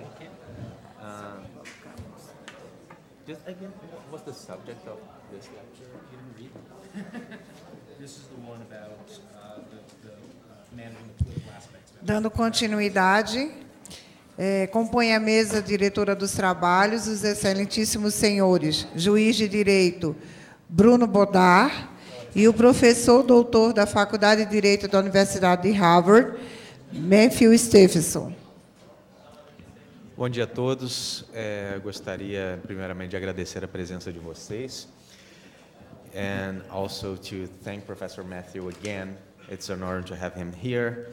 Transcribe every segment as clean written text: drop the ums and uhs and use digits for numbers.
Okay. Just again, what's the subject of this lecture? You didn't read? This is the one about managing the political aspects. Dando continuidade, compõe a mesa diretora dos trabalhos os excelentíssimos senhores, juiz de direito Bruno Bodar e o professor doutor da Faculdade de Direito da Universidade de Harvard, Matthew Stephenson. Bom dia a todos. Gostaria, primeiramente, de agradecer a presença de vocês. And also to thank Professor Matthew again. It's an honor to have him here.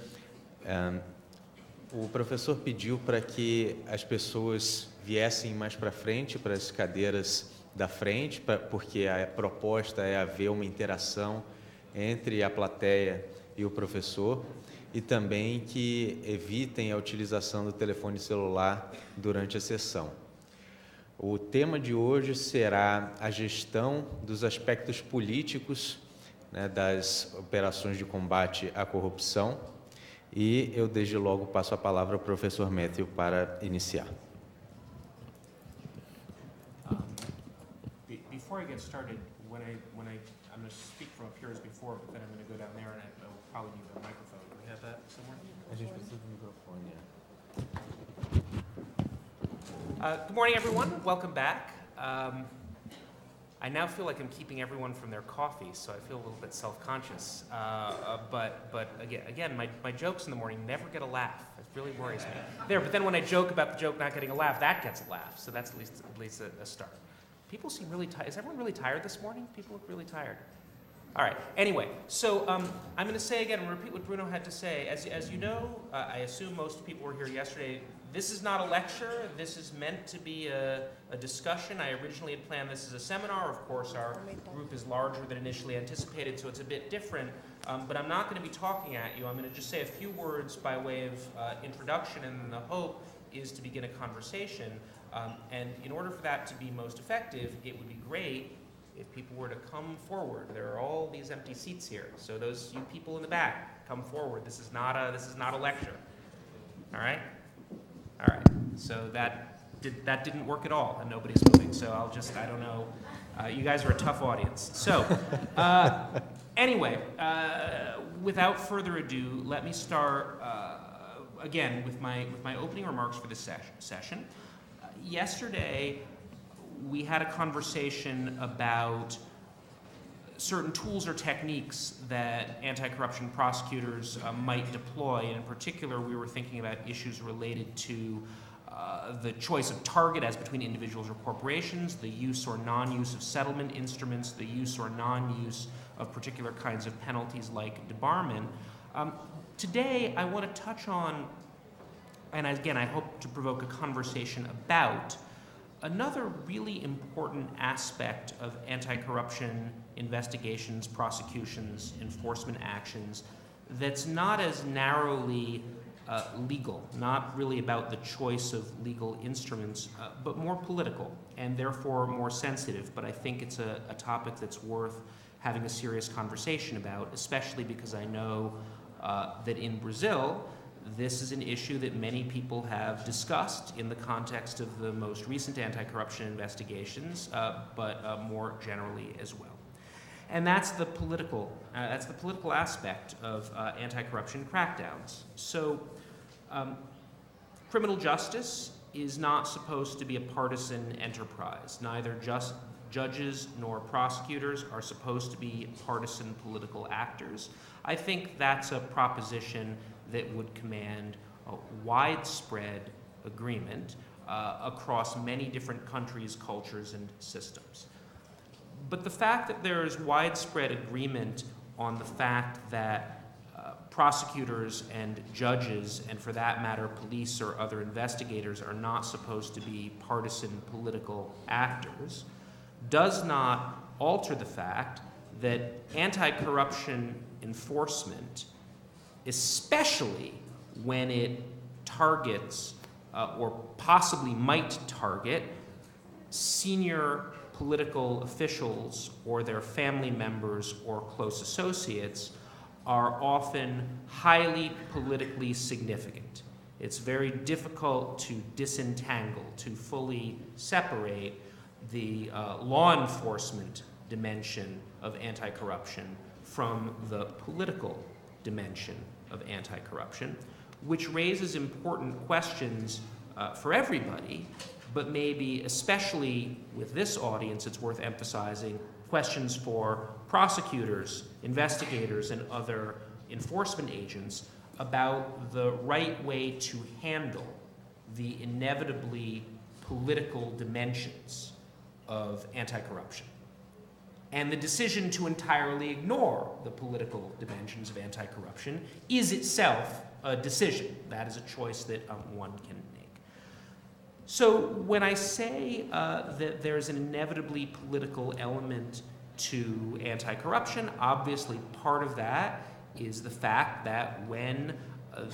O professor pediu para que as pessoas viessem mais para frente, para as cadeiras da frente, porque a proposta é haver uma interação entre a plateia e o professor, e também que evitem a utilização do telefone celular durante a sessão. O tema de hoje será a gestão dos aspectos políticos, né, das operações de combate à corrupção, e eu desde logo passo a palavra ao professor Matthew para iniciar. Before I get started, I'm going to speak from up here as before, but then I'm going to go down there and I'll probably need a microphone. Do we have that somewhere? A gente precisa de microfone. Good morning, everyone. Welcome back. I now feel like I'm keeping everyone from their coffee, so I feel a little bit self-conscious. But again, my jokes in the morning never get a laugh. It really worries me. But then when I joke about the joke not getting a laugh, that gets a laugh. So that's at least a start. People seem really tired. Is everyone really tired this morning? People look really tired. All right. Anyway, so I'm going to say again, and repeat what Bruno had to say. As you know, I assume most people were here yesterday. This is not a lecture. This is meant to be a discussion. I originally had planned this as a seminar. Of course, our group is larger than initially anticipated, so it's a bit different. But I'm not going to be talking at you. I'm going to just say a few words by way of introduction, and the hope is to begin a conversation. And in order for that to be most effective, it would be great if people were to come forward. There are all these empty seats here, so those you people in the back, come forward. This is not a lecture. All right. All right, so that didn't work at all, and nobody's moving. So I don't know. You guys are a tough audience. So anyway, without further ado, let me start again with my opening remarks for this session. Yesterday, we had a conversation about certain tools or techniques that anti-corruption prosecutors might deploy. And in particular, we were thinking about issues related to the choice of target as between individuals or corporations, the use or non-use of settlement instruments, the use or non-use of particular kinds of penalties like debarment. Today, I want to touch on, and again, I hope to provoke a conversation about another really important aspect of anti-corruption investigations, prosecutions, enforcement actions that's not as narrowly legal, not really about the choice of legal instruments, but more political and therefore more sensitive. But I think it's a topic that's worth having a serious conversation about, especially because I know that in Brazil, this is an issue that many people have discussed in the context of the most recent anti-corruption investigations, but more generally as well. And that's the political aspect of anti-corruption crackdowns. So, criminal justice is not supposed to be a partisan enterprise. Neither judges nor prosecutors are supposed to be partisan political actors. I think that's a proposition that would command a widespread agreement across many different countries, cultures, and systems. But the fact that there is widespread agreement on the fact that prosecutors and judges, and for that matter, police or other investigators, are not supposed to be partisan political actors, does not alter the fact that anti-corruption enforcement, especially when it targets or possibly might target senior political officials or their family members or close associates, are often highly politically significant. it's very difficult to disentangle, to fully separate the law enforcement dimension of anti-corruption from the political dimension of anti-corruption, which raises important questions for everybody, but maybe especially with this audience, it's worth emphasizing questions for prosecutors, investigators, and other enforcement agents about the right way to handle the inevitably political dimensions of anti-corruption. And the decision to entirely ignore the political dimensions of anti-corruption is itself a decision. That is a choice that one can make. So when I say that there's an inevitably political element to anti-corruption, obviously part of that is the fact that when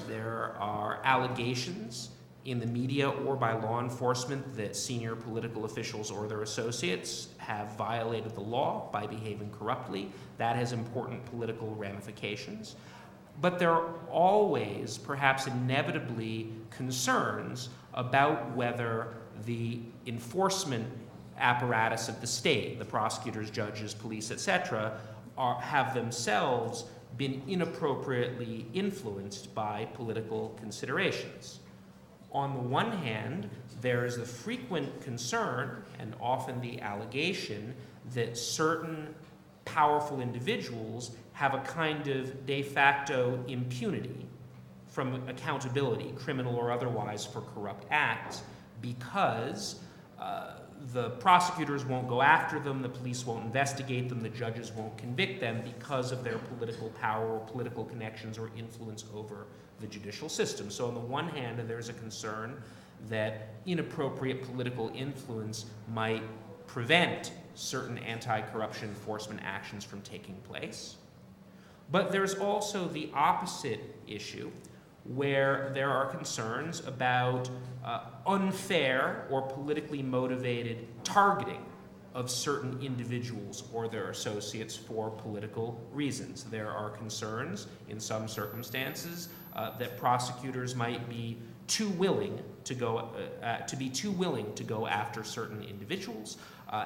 there are allegations in the media or by law enforcement that senior political officials or their associates have violated the law by behaving corruptly, that has important political ramifications. But there are always, perhaps inevitably, concerns about whether the enforcement apparatus of the state, the prosecutors, judges, police, etc., have themselves been inappropriately influenced by political considerations. On the one hand, there is the frequent concern, and often the allegation, that certain powerful individuals have a kind of de facto impunity from accountability, criminal or otherwise, for corrupt acts, because the prosecutors won't go after them, the police won't investigate them, the judges won't convict them because of their political power or political connections or influence over the judicial system. So on the one hand, there's a concern that inappropriate political influence might prevent certain anti-corruption enforcement actions from taking place. But there's also the opposite issue, where there are concerns about unfair or politically motivated targeting of certain individuals or their associates for political reasons. There are concerns in some circumstances that prosecutors might be too willing to go after certain individuals,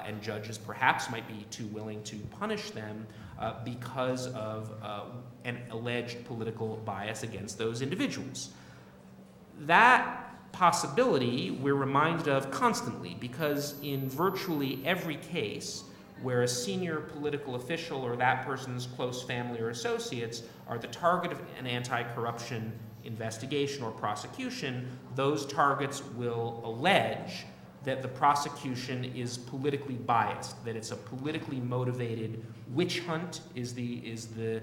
and judges perhaps might be too willing to punish them because of an alleged political bias against those individuals. That possibility we're reminded of constantly, because in virtually every case where a senior political official or that person's close family or associates are the target of an anti-corruption investigation or prosecution, those targets will allege that the prosecution is politically biased, that it's a politically motivated witch hunt is the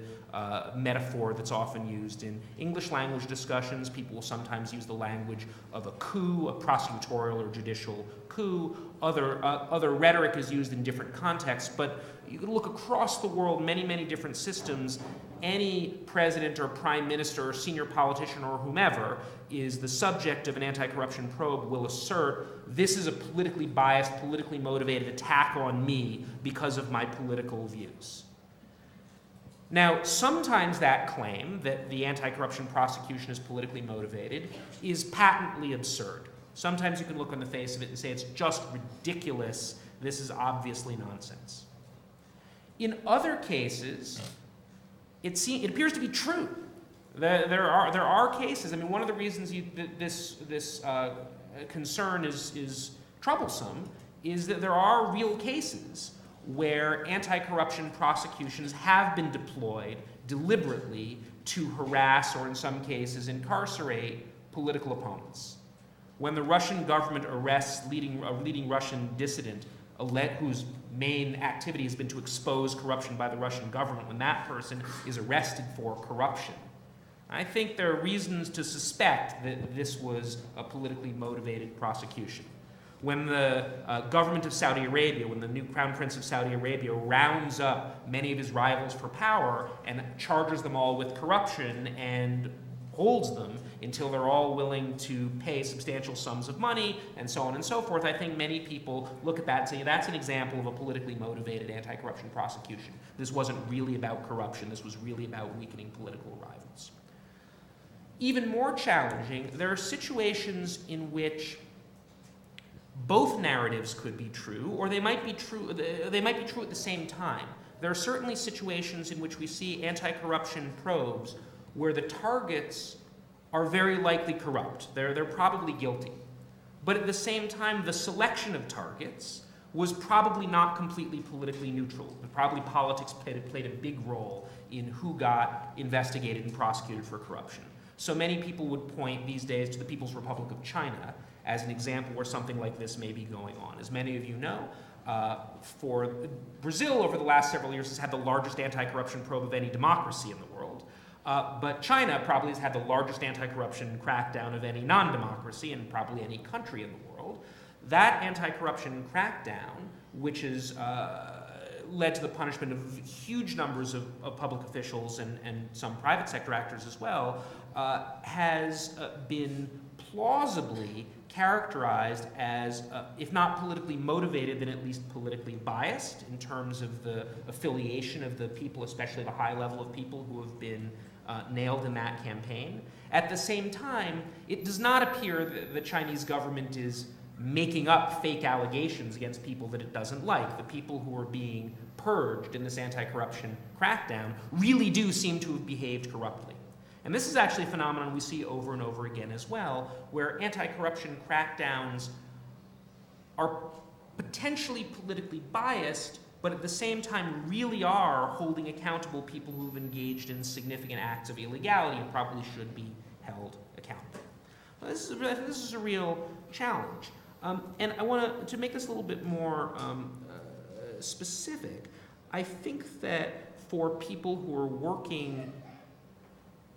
metaphor that's often used in English language discussions. People will sometimes use the language of a coup, a prosecutorial or judicial coup. Other rhetoric is used in different contexts, but you can look across the world, many different systems. Any president or prime minister or senior politician or whomever is the subject of an anti-corruption probe will assert, this is a politically biased, politically motivated attack on me because of my political views. Now, sometimes that claim that the anti-corruption prosecution is politically motivated is patently absurd. Sometimes you can look on the face of it and say it's just ridiculous, this is obviously nonsense. In other cases, it appears to be true. There are cases. I mean, one of the reasons this concern is troublesome is that there are real cases where anti-corruption prosecutions have been deployed deliberately to harass or, in some cases, incarcerate political opponents. When the Russian government arrests a leading Russian dissident whose main activity has been to expose corruption by the Russian government, when that person is arrested for corruption, I think there are reasons to suspect that this was a politically motivated prosecution. When the government of Saudi Arabia, when the new Crown Prince of Saudi Arabia rounds up many of his rivals for power and charges them all with corruption and holds them until they're all willing to pay substantial sums of money and so on and so forth, I think many people look at that and say that's an example of a politically motivated anti-corruption prosecution. This wasn't really about corruption. This was really about weakening political rivals. Even more challenging, there are situations in which both narratives could be true, or they might be true at the same time. There are certainly situations in which we see anti-corruption probes where the targets are very likely corrupt. They're probably guilty. But at the same time, the selection of targets was probably not completely politically neutral. Probably politics played a big role in who got investigated and prosecuted for corruption. So many people would point these days to the People's Republic of China as an example where something like this may be going on. As many of you know, for Brazil over the last several years has had the largest anti-corruption probe of any democracy in the world. But China probably has had the largest anti-corruption crackdown of any non-democracy and probably any country in the world. That anti-corruption crackdown, which has led to the punishment of huge numbers of public officials and some private sector actors as well, has been plausibly characterized as, if not politically motivated, then at least politically biased in terms of the affiliation of the people, especially the high level of people who have been nailed in that campaign. At the same time, it does not appear that the Chinese government is making up fake allegations against people that it doesn't like. The people who are being purged in this anti-corruption crackdown really do seem to have behaved corruptly. And this is actually a phenomenon we see over and over again as well, where anti-corruption crackdowns are potentially politically biased, but at the same time really are holding accountable people who have engaged in significant acts of illegality and probably should be held accountable. Well, this is a real challenge. And I want to make this a little bit more specific. I think that for people who are working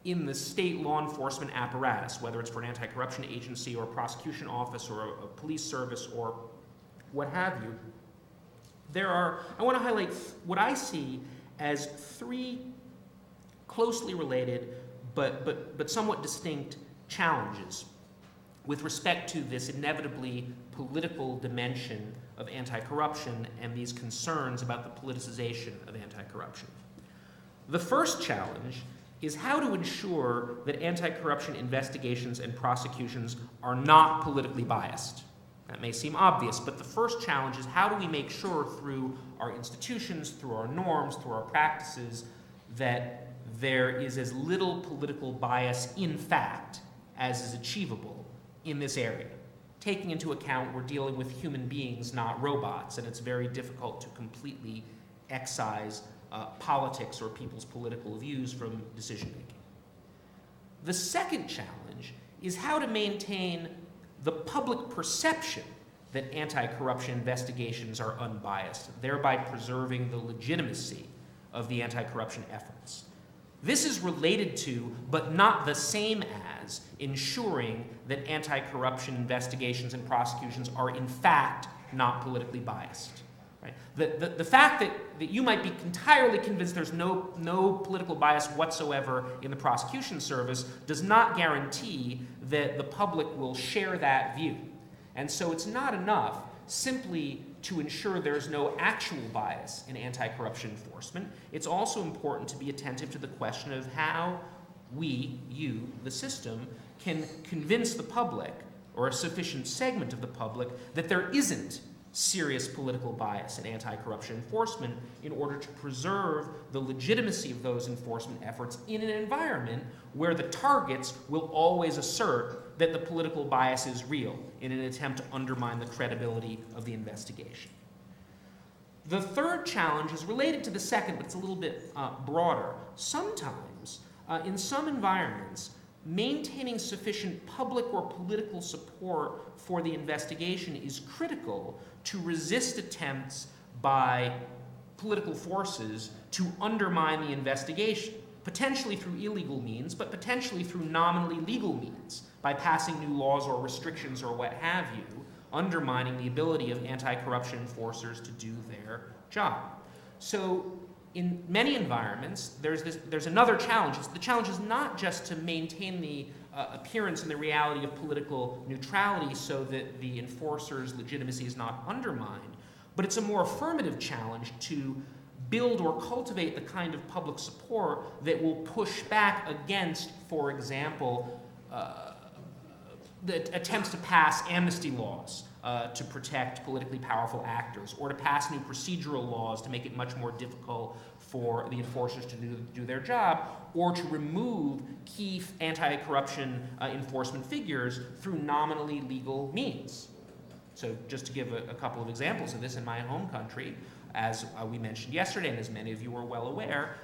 in the state law enforcement apparatus, whether it's for an anti-corruption agency or a prosecution office or a police service or what have you, I want to highlight what I see as three closely related but somewhat distinct challenges with respect to this inevitably political dimension of anti-corruption and these concerns about the politicization of anti-corruption. The first challenge is how to ensure that anti-corruption investigations and prosecutions are not politically biased. That may seem obvious, but the first challenge is how do we make sure through our institutions, through our norms, through our practices, that there is as little political bias in fact as is achievable in this area. Taking into account we're dealing with human beings, not robots, and it's very difficult to completely excise politics or people's political views from decision-making. The second challenge is how to maintain the public perception that anti-corruption investigations are unbiased, thereby preserving the legitimacy of the anti-corruption efforts. This is related to, but not the same as, ensuring that anti-corruption investigations and prosecutions are in fact not politically biased. Right? The fact that you might be entirely convinced there's no political bias whatsoever in the prosecution service does not guarantee that the public will share that view. And so it's not enough simply to ensure there's no actual bias in anti-corruption enforcement. It's also important to be attentive to the question of how we, you, the system, can convince the public, or a sufficient segment of the public, that there isn't serious political bias in anti-corruption enforcement in order to preserve the legitimacy of those enforcement efforts in an environment where the targets will always assert that the political bias is real in an attempt to undermine the credibility of the investigation. The third challenge is related to the second, but it's a little bit broader. Sometimes, in some environments, maintaining sufficient public or political support for the investigation is critical to resist attempts by political forces to undermine the investigation, potentially through illegal means, but potentially through nominally legal means, by passing new laws or restrictions or what have you, undermining the ability of anti-corruption enforcers to do their job. So in many environments, there's another challenge. The challenge is not just to maintain the appearance and the reality of political neutrality so that the enforcer's legitimacy is not undermined, but it's a more affirmative challenge to build or cultivate the kind of public support that will push back against, for example, the attempts to pass amnesty laws to protect politically powerful actors, or to pass new procedural laws to make it much more difficult for the enforcers to do their job, or to remove key anti-corruption enforcement figures through nominally legal means. So just to give a couple of examples of this in my home country, as we mentioned yesterday, and as many of you are well aware,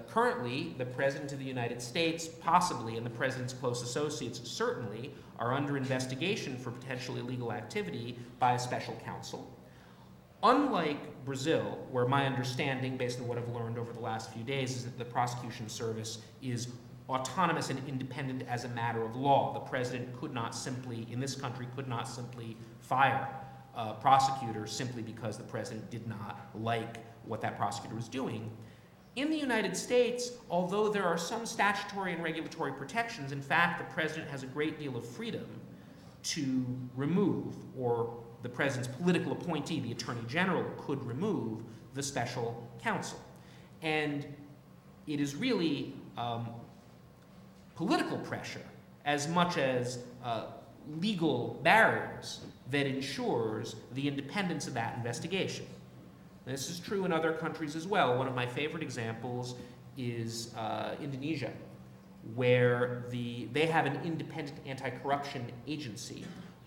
currently the President of the United States, possibly, and the President's close associates certainly, are under investigation for potential illegal activity by a special counsel. Unlike Brazil, where my understanding, based on what I've learned over the last few days, is that the prosecution service is autonomous and independent as a matter of law. The President could not simply, in this country, could not simply fire a prosecutor simply because the President did not like what that prosecutor was doing. In the United States, although there are some statutory and regulatory protections, in fact, the President has a great deal of freedom to remove, or the President's political appointee, the Attorney General, could remove the special counsel. And it is really political pressure as much as legal barriers that ensures the independence of that investigation. This is true in other countries as well. One of my favorite examples is Indonesia, where they have an independent anti-corruption agency,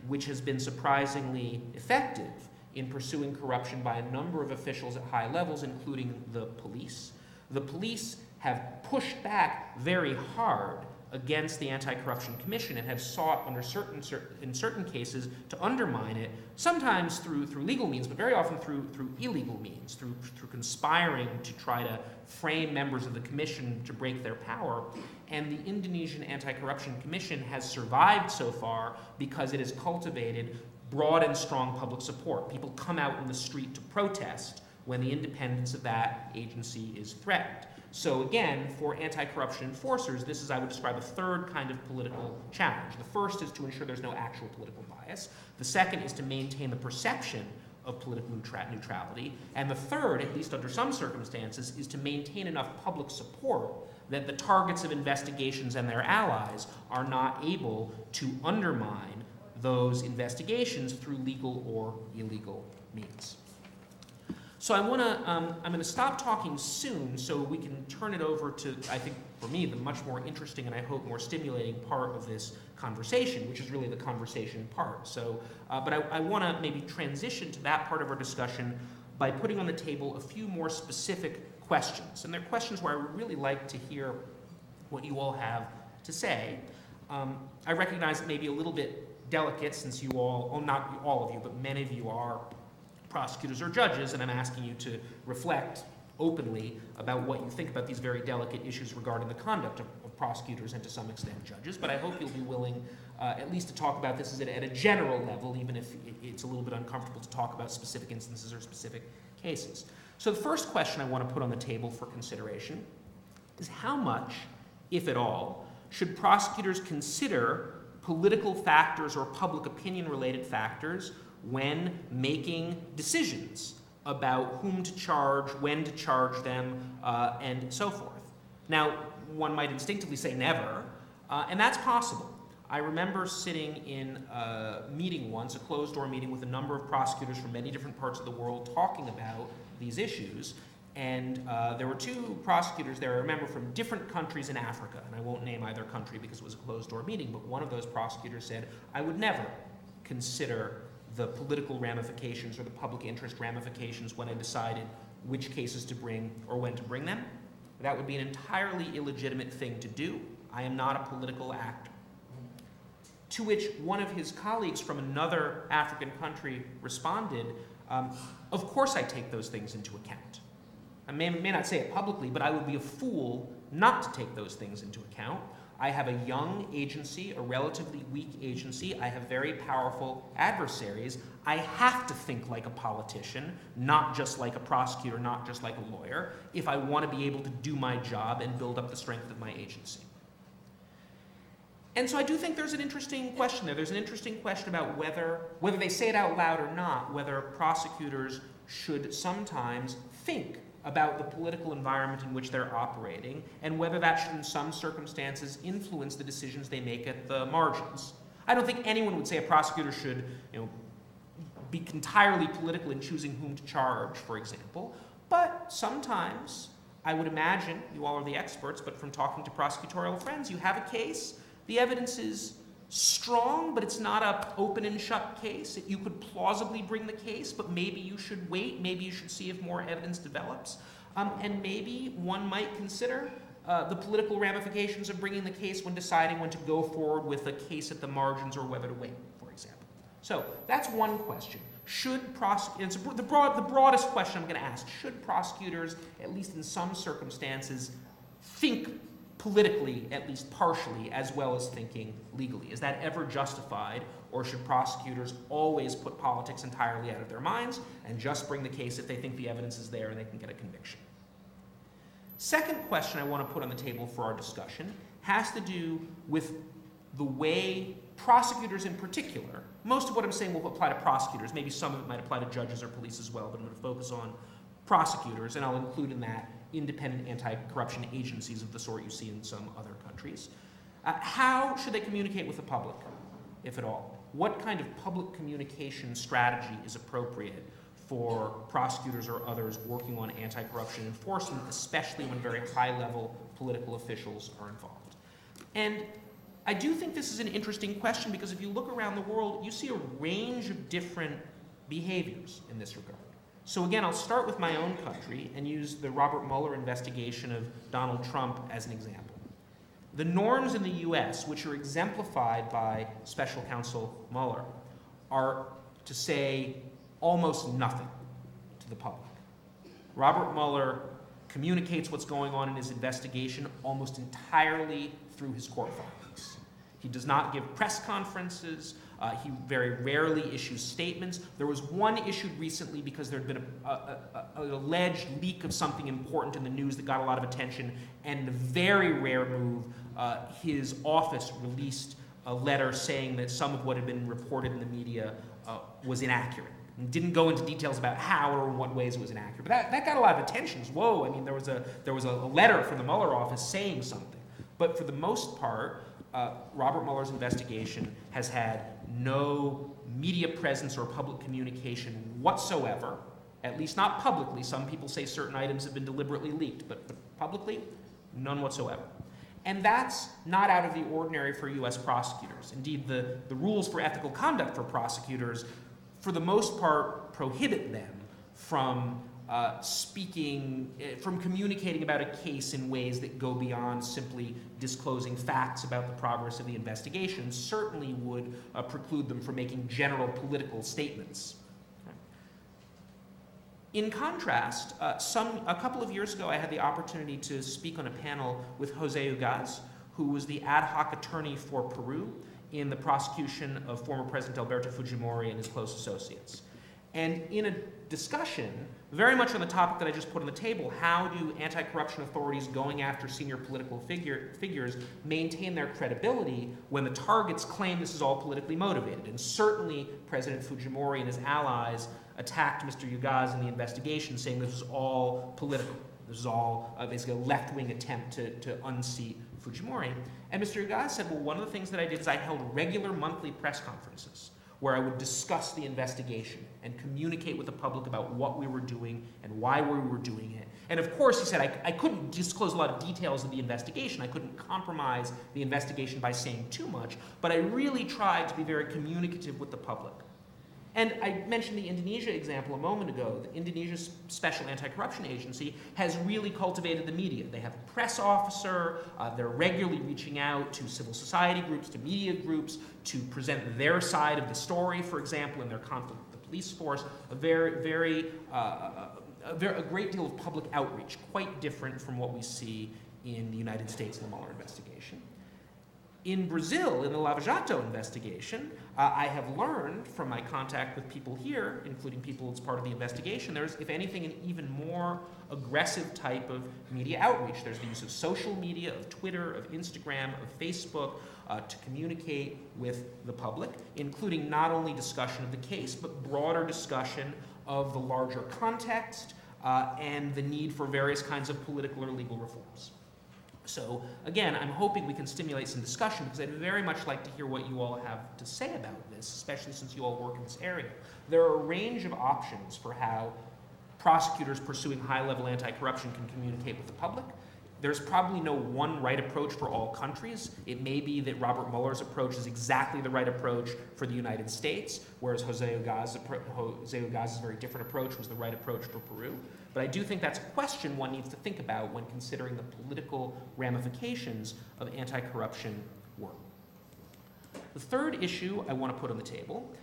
which has been surprisingly effective in pursuing corruption by a number of officials at high levels, including the police. The police have pushed back very hard against the Anti-Corruption Commission and have sought, in certain cases, to undermine it, sometimes through legal means, but very often through illegal means, through conspiring to try to frame members of the commission to break their power. And the Indonesian Anti-Corruption Commission has survived so far because it has cultivated broad and strong public support. People come out in the street to protest when the independence of that agency is threatened. So again, for anti-corruption enforcers, this is, I would describe, a third kind of political challenge. The first is to ensure there's no actual political bias. The second is to maintain the perception of political neutrality. And the third, at least under some circumstances, is to maintain enough public support that the targets of investigations and their allies are not able to undermine those investigations through legal or illegal means. So I'm going to stop talking soon so we can turn it over to, I think, for me, the much more interesting and I hope more stimulating part of this conversation, which is really the conversation part. So, but I want to maybe transition to that part of our discussion by putting on the table a few more specific questions. And they're questions where I would really like to hear what you all have to say. I recognize it may be a little bit delicate since you all, well, not all of you, but many of you are prosecutors or judges, and I'm asking you to reflect openly about what you think about these very delicate issues regarding the conduct of prosecutors and to some extent judges, but I hope you'll be willing at least to talk about this at a general level, even if it's a little bit uncomfortable to talk about specific instances or specific cases. So the first question I want to put on the table for consideration is how much, if at all, should prosecutors consider political factors or public opinion-related factors when making decisions about whom to charge, when to charge them, and so forth. Now, one might instinctively say never, and that's possible. I remember sitting in a meeting once, a closed-door meeting with a number of prosecutors from many different parts of the world talking about these issues, and there were two prosecutors there, I remember, from different countries in Africa, and I won't name either country because it was a closed-door meeting, but one of those prosecutors said, I would never consider the political ramifications or the public interest ramifications when I decided which cases to bring or when to bring them. That would be an entirely illegitimate thing to do. I am not a political actor. To which one of his colleagues from another African country responded, of course I take those things into account. I may not say it publicly, but I would be a fool not to take those things into account. I have a young agency, a relatively weak agency. I have very powerful adversaries. I have to think like a politician, not just like a prosecutor, not just like a lawyer, if I want to be able to do my job and build up the strength of my agency. And so I do think there's an interesting question there. There's an interesting question about whether they say it out loud or not, whether prosecutors should sometimes think about the political environment in which they're operating, and whether that should in some circumstances influence the decisions they make at the margins. I don't think anyone would say a prosecutor should, be entirely political in choosing whom to charge, for example, but sometimes, I would imagine, you all are the experts, but from talking to prosecutorial friends, you have a case, the evidence is strong, but it's not an open and shut case. You could plausibly bring the case, but maybe you should wait, maybe you should see if more evidence develops, and maybe one might consider the political ramifications of bringing the case when deciding when to go forward with a case at the margins or whether to wait, for example. So that's one question. Should prosecutors, the broadest question I'm going to ask, should prosecutors, at least in some circumstances, think politically, at least partially, as well as thinking legally? Is that ever justified, or should prosecutors always put politics entirely out of their minds and just bring the case if they think the evidence is there and they can get a conviction? Second question I want to put on the table for our discussion has to do with the way prosecutors in particular, most of what I'm saying will apply to prosecutors, maybe some of it might apply to judges or police as well, but I'm going to focus on prosecutors, and I'll include in that independent anti-corruption agencies of the sort you see in some other countries. How should they communicate with the public, if at all? What kind of public communication strategy is appropriate for prosecutors or others working on anti-corruption enforcement, especially when very high-level political officials are involved? And I do think this is an interesting question because if you look around the world, you see a range of different behaviors in this regard. So again, I'll start with my own country and use the Robert Mueller investigation of Donald Trump as an example. The norms in the US, which are exemplified by Special Counsel Mueller, are to say almost nothing to the public. Robert Mueller communicates what's going on in his investigation almost entirely through his court filings. He does not give press conferences. He very rarely issues statements. There was one issued recently because there had been an alleged leak of something important in the news that got a lot of attention, and in a very rare move, his office released a letter saying that some of what had been reported in the media was inaccurate. And didn't go into details about how or in what ways it was inaccurate. But that got a lot of attention. Whoa, I mean, there was a letter from the Mueller office saying something. But for the most part, Robert Mueller's investigation has had no media presence or public communication whatsoever, at least not publicly. Some people say certain items have been deliberately leaked, but publicly, none whatsoever. And that's not out of the ordinary for US prosecutors. Indeed, the rules for ethical conduct for prosecutors, for the most part, prohibit them from from communicating about a case in ways that go beyond simply disclosing facts about the progress of the investigation, certainly would preclude them from making general political statements. In contrast, a couple of years ago, I had the opportunity to speak on a panel with Jose Ugaz, who was the ad hoc attorney for Peru in the prosecution of former President Alberto Fujimori and his close associates. And in a discussion, very much on the topic that I just put on the table, how do anti-corruption authorities going after senior political figures maintain their credibility when the targets claim this is all politically motivated? And certainly President Fujimori and his allies attacked Mr. Ugaz in the investigation, saying this was all political. This is all basically a left-wing attempt to unseat Fujimori. And Mr. Ugaz said, well, one of the things that I did is I held regular monthly press conferences where I would discuss the investigation and communicate with the public about what we were doing and why we were doing it. And of course, he said, I couldn't disclose a lot of details of the investigation. I couldn't compromise the investigation by saying too much, but I really tried to be very communicative with the public. And I mentioned the Indonesia example a moment ago. Indonesia's Special Anti-Corruption Agency has really cultivated the media. They have a press officer. They're regularly reaching out to civil society groups, to media groups, to present their side of the story, for example, in their conflict with the police force. A great deal of public outreach, quite different from what we see in the United States in the Mueller investigation. In Brazil, in the Lava Jato investigation, I have learned from my contact with people here, including people as part of the investigation, there's, if anything, an even more aggressive type of media outreach. There's the use of social media, of Twitter, of Instagram, of Facebook, to communicate with the public, including not only discussion of the case, but broader discussion of the larger context, and the need for various kinds of political or legal reforms. So again, I'm hoping we can stimulate some discussion because I'd very much like to hear what you all have to say about this, especially since you all work in this area. There are a range of options for how prosecutors pursuing high-level anti-corruption can communicate with the public. There's probably no one right approach for all countries. It may be that Robert Mueller's approach is exactly the right approach for the United States, whereas Jose Ogaz's very different approach was the right approach for Peru. But I do think that's a question one needs to think about when considering the political ramifications of anti-corruption work. The third issue I want to put on the table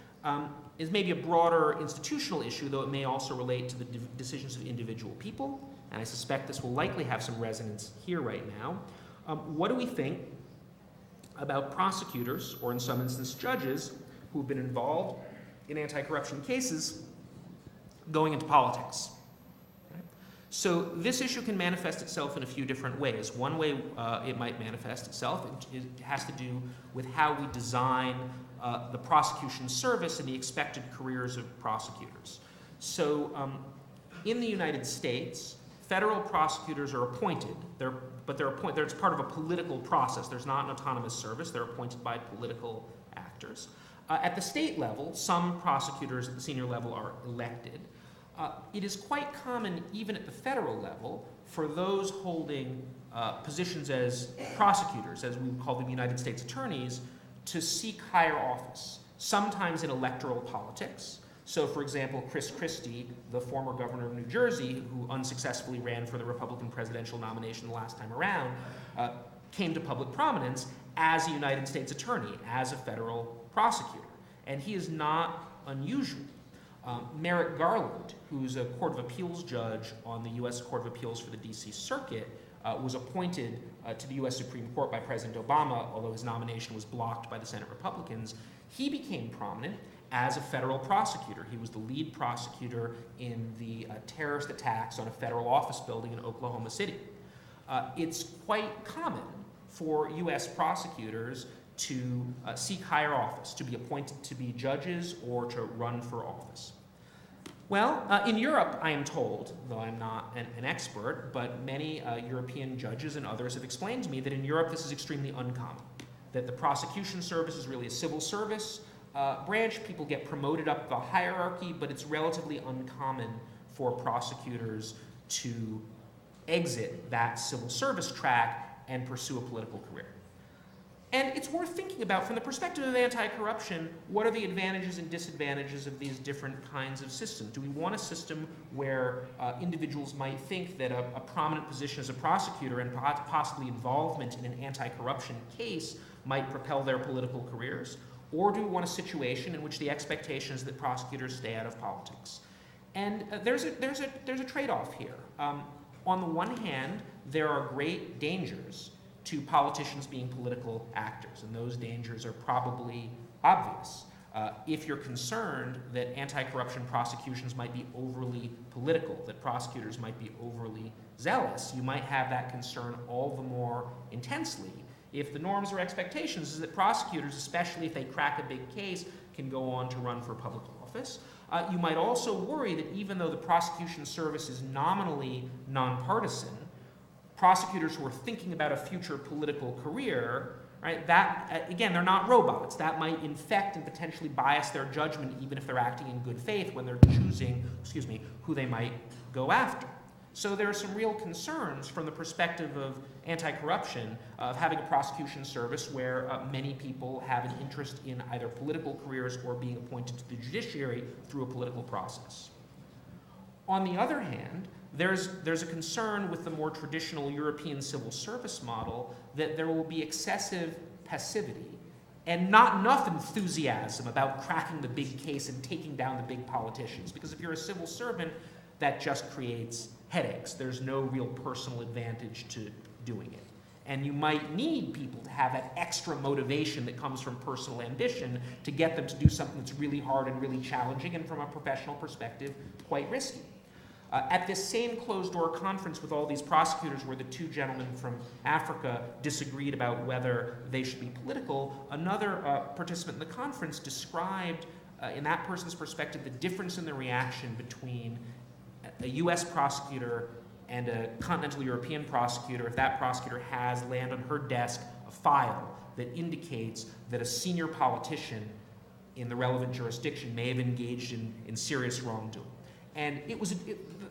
is maybe a broader institutional issue, though it may also relate to the decisions of individual people, and I suspect this will likely have some resonance here right now. What do we think about prosecutors, or in some instances judges, who have been involved in anti-corruption cases going into politics? So this issue can manifest itself in a few different ways. One way it might manifest itself, it has to do with how we design the prosecution service and the expected careers of prosecutors. So in the United States, federal prosecutors are appointed, but it's part of a political process. There's not an autonomous service. They're appointed by political actors. At the state level, some prosecutors at the senior level are elected. It is quite common, even at the federal level, for those holding positions as prosecutors, as we would call them United States attorneys, to seek higher office, sometimes in electoral politics. So, for example, Chris Christie, the former governor of New Jersey, who unsuccessfully ran for the Republican presidential nomination the last time around, came to public prominence as a United States attorney, as a federal prosecutor. And he is not unusual. Merrick Garland, who's a Court of Appeals judge on the U.S. Court of Appeals for the D.C. Circuit, was appointed to the U.S. Supreme Court by President Obama, although his nomination was blocked by the Senate Republicans. He became prominent as a federal prosecutor. He was the lead prosecutor in the terrorist attacks on a federal office building in Oklahoma City. It's quite common for U.S. prosecutors to seek higher office, to be appointed to be judges or to run for office. Well, in Europe, I am told, though I'm not an expert, but many European judges and others have explained to me that in Europe this is extremely uncommon, that the prosecution service is really a civil service branch. People get promoted up the hierarchy, but it's relatively uncommon for prosecutors to exit that civil service track and pursue a political career. And it's worth thinking about, from the perspective of anti-corruption, what are the advantages and disadvantages of these different kinds of systems? Do we want a system where individuals might think that a prominent position as a prosecutor and possibly involvement in an anti-corruption case might propel their political careers? Or do we want a situation in which the expectation is that prosecutors stay out of politics? And there's a trade-off here. On the one hand, there are great dangers to politicians being political actors, and those dangers are probably obvious. If you're concerned that anti-corruption prosecutions might be overly political, that prosecutors might be overly zealous, you might have that concern all the more intensely if the norms or expectations is that prosecutors, especially if they crack a big case, can go on to run for public office. You might also worry that even though the prosecution service is nominally nonpartisan, prosecutors who are thinking about a future political career, right, that, again, they're not robots. That might infect and potentially bias their judgment even if they're acting in good faith when they're choosing, who they might go after. So there are some real concerns from the perspective of anti-corruption of having a prosecution service where many people have an interest in either political careers or being appointed to the judiciary through a political process. On the other hand, there's a concern with the more traditional European civil service model that there will be excessive passivity and not enough enthusiasm about cracking the big case and taking down the big politicians. Because if you're a civil servant, that just creates headaches. There's no real personal advantage to doing it. And you might need people to have that extra motivation that comes from personal ambition to get them to do something that's really hard and really challenging and from a professional perspective, quite risky. At this same closed-door conference with all these prosecutors where the two gentlemen from Africa disagreed about whether they should be political, another participant in the conference described, in that person's perspective, the difference in the reaction between a US prosecutor and a continental European prosecutor, if that prosecutor has land on her desk a file that indicates that a senior politician in the relevant jurisdiction may have engaged in serious wrongdoing. And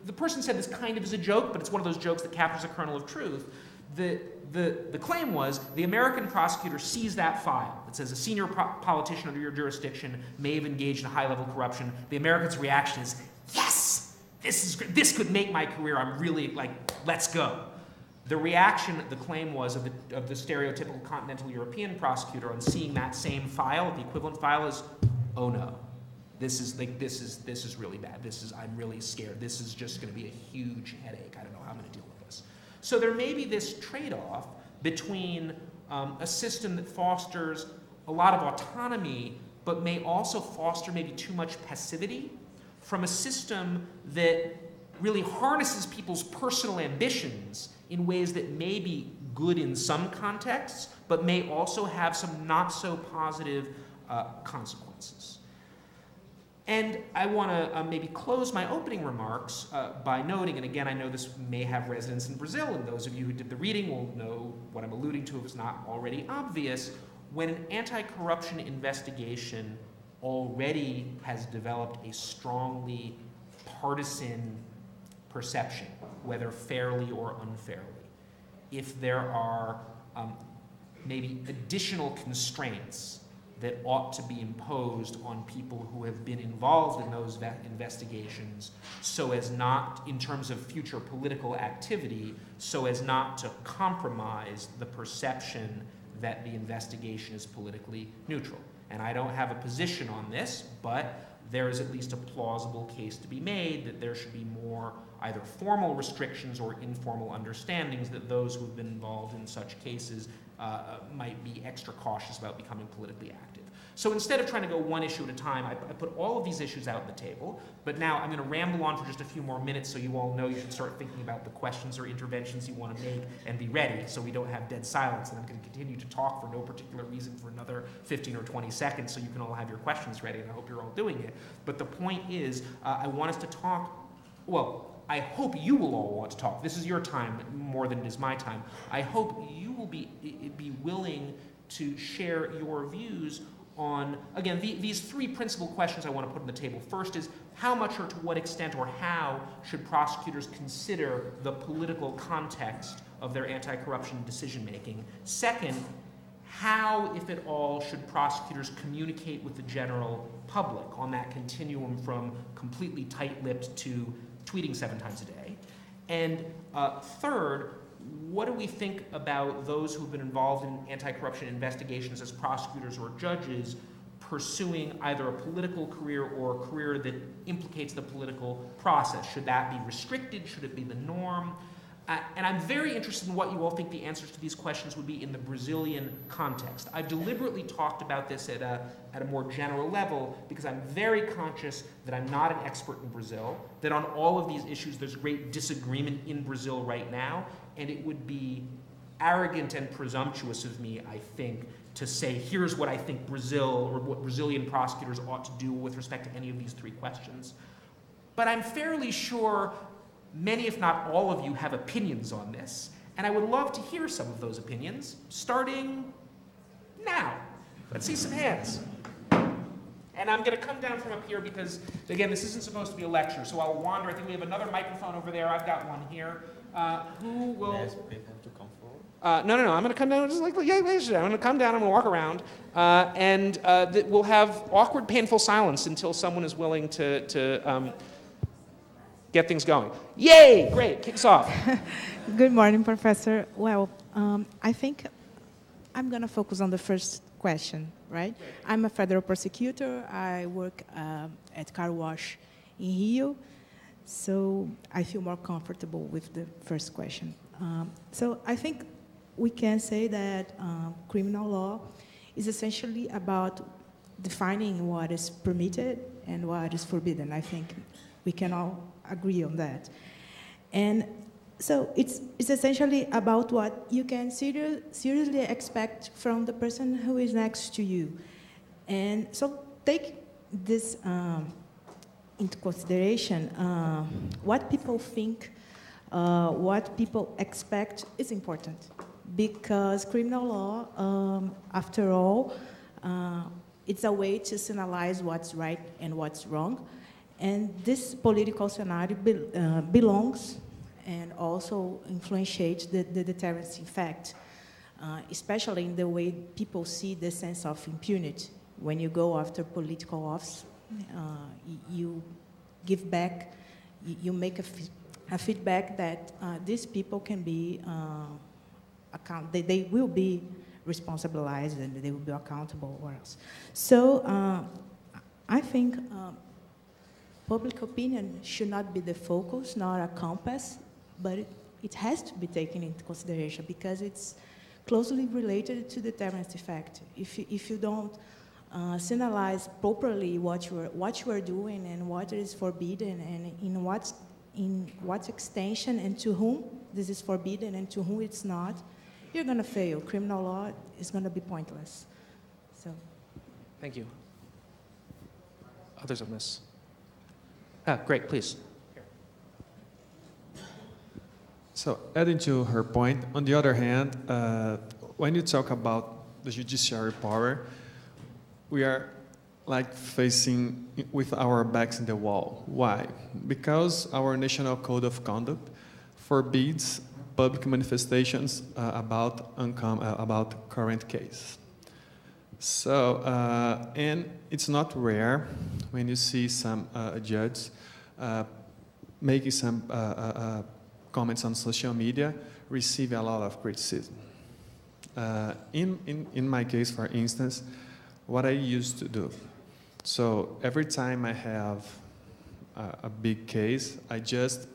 the person said this kind of is a joke, but it's one of those jokes that captures a kernel of truth. The claim was the American prosecutor sees that file that says a senior politician under your jurisdiction may have engaged in high-level corruption. The American's reaction is, yes, this could make my career. I'm really like, let's go. The reaction, the claim was of the stereotypical continental European prosecutor on seeing that same file, the equivalent file, is, oh no, this is really bad. I'm really scared. This is just going to be a huge headache. I don't know how I'm going to deal with this. So there may be this trade-off between a system that fosters a lot of autonomy, but may also foster maybe too much passivity, from a system that really harnesses people's personal ambitions in ways that may be good in some contexts, but may also have some not so positive consequences. And I want to maybe close my opening remarks by noting, and again, I know this may have resonance in Brazil, and those of you who did the reading will know what I'm alluding to if it's not already obvious. When an anti-corruption investigation already has developed a strongly partisan perception, whether fairly or unfairly, if there are maybe additional constraints that ought to be imposed on people who have been involved in those investigations, so as not, in terms of future political activity, so as not to compromise the perception that the investigation is politically neutral. And I don't have a position on this, but there is at least a plausible case to be made that there should be more either formal restrictions or informal understandings that those who have been involved in such cases might be extra cautious about becoming politically active. So instead of trying to go one issue at a time, I put all of these issues out on the table, but now I'm going to ramble on for just a few more minutes so you all know you should start thinking about the questions or interventions you want to make and be ready so we don't have dead silence, and I'm going to continue to talk for no particular reason for another 15 or 20 seconds so you can all have your questions ready, and I hope you're all doing it. But the point is, I want us to talk, well, I hope you will all want to talk. This is your time more than it is my time. I hope you will be willing to share your views on, again, these three principal questions I want to put on the table. First is, how much or to what extent or how should prosecutors consider the political context of their anti-corruption decision-making? Second, how, if at all, should prosecutors communicate with the general public on that continuum from completely tight-lipped to tweeting 7 times a day? And third, what do we think about those who've been involved in anti-corruption investigations as prosecutors or judges pursuing either a political career or a career that implicates the political process? Should that be restricted? Should it be the norm? And I'm very interested in what you all think the answers to these questions would be in the Brazilian context. I've deliberately talked about this at a more general level because I'm very conscious that I'm not an expert in Brazil, that on all of these issues there's great disagreement in Brazil right now, and it would be arrogant and presumptuous of me, I think, to say here's what I think Brazil or what Brazilian prosecutors ought to do with respect to any of these three questions. But I'm fairly sure many, if not all of you, have opinions on this, and I would love to hear some of those opinions, starting now. Let's see some hands. And I'm going to come down from up here because, again, this isn't supposed to be a lecture, so I'll wander. I think we have another microphone over there. I've got one here. Who will... May I ask people to come forward? No. I'm going to come down just like, yeah, I'm going to come down, I'm going to walk around, and we'll have awkward, painful silence until someone is willing to get things going. Yay! Great. Kick us off. Good morning, Professor. Well, I think I'm going to focus on the first question, right? I'm a federal prosecutor. I work at car wash in Rio, so I feel more comfortable with the first question. So I think we can say that criminal law is essentially about defining what is permitted and what is forbidden. I think we can all agree on that. And so it's essentially about what you can seriously expect from the person who is next to you. And so take this into consideration what people think, what people expect is important. Because criminal law, after all, it's a way to analyze what's right and what's wrong. And this political scenario belongs and also influences the deterrence effect, especially in the way people see the sense of impunity. When you go after political office, you give back, you make a feedback that these people can be they will be responsibilized and they will be accountable or else. So I think public opinion should not be the focus, not a compass, but it has to be taken into consideration because it's closely related to the deterrence effect. If you don't signalize properly what you are doing and what is forbidden and in what extension and to whom this is forbidden and to whom it's not, you're going to fail. Criminal law is going to be pointless. So, thank you. Others on this? Great, please. So, adding to her point, on the other hand, when you talk about the judiciary power, we are like facing with our backs in the wall. Why? Because our National Code of Conduct forbids public manifestations about current case. So, and it's not rare when you see some judges making some comments on social media, receive a lot of criticism. In my case, for instance, what I used to do, so every time I have a big case, I just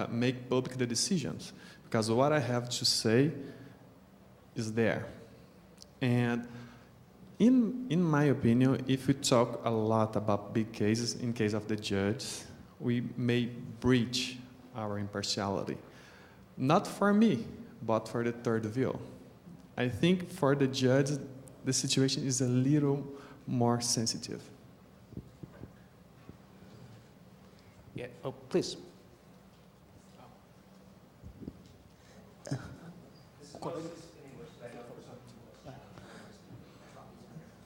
make public the decisions, because what I have to say is there. And in my opinion, if we talk a lot about big cases, in case of the judges, we may breach our impartiality. Not for me, but for the third view. I think for the judge, the situation is a little more sensitive. Yeah, oh, please.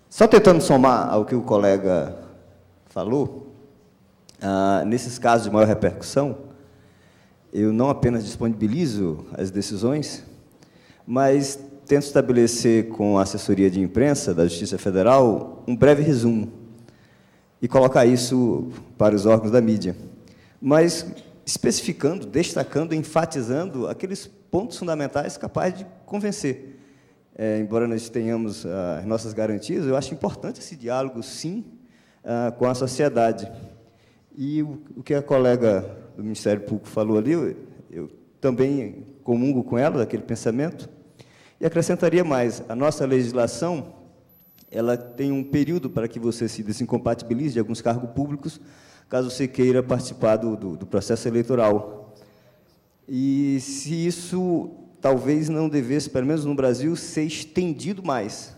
Só tentando somar ao que o colega falou, nesses casos de maior repercussão, eu não apenas disponibilizo as decisões, mas tento estabelecer com a assessoria de imprensa da Justiça Federal um breve resumo e colocar isso para os órgãos da mídia, mas especificando, destacando, enfatizando aqueles pontos fundamentais capazes de convencer. Embora nós tenhamos as nossas garantias, eu acho importante esse diálogo, sim, com a sociedade. E o que a colega do Ministério Público falou ali, eu também comungo com ela, daquele pensamento, e acrescentaria mais. A nossa legislação, ela tem um período para que você se desincompatibilize de alguns cargos públicos, caso você queira participar do processo eleitoral. E se isso talvez não devesse, pelo menos no Brasil, ser estendido mais.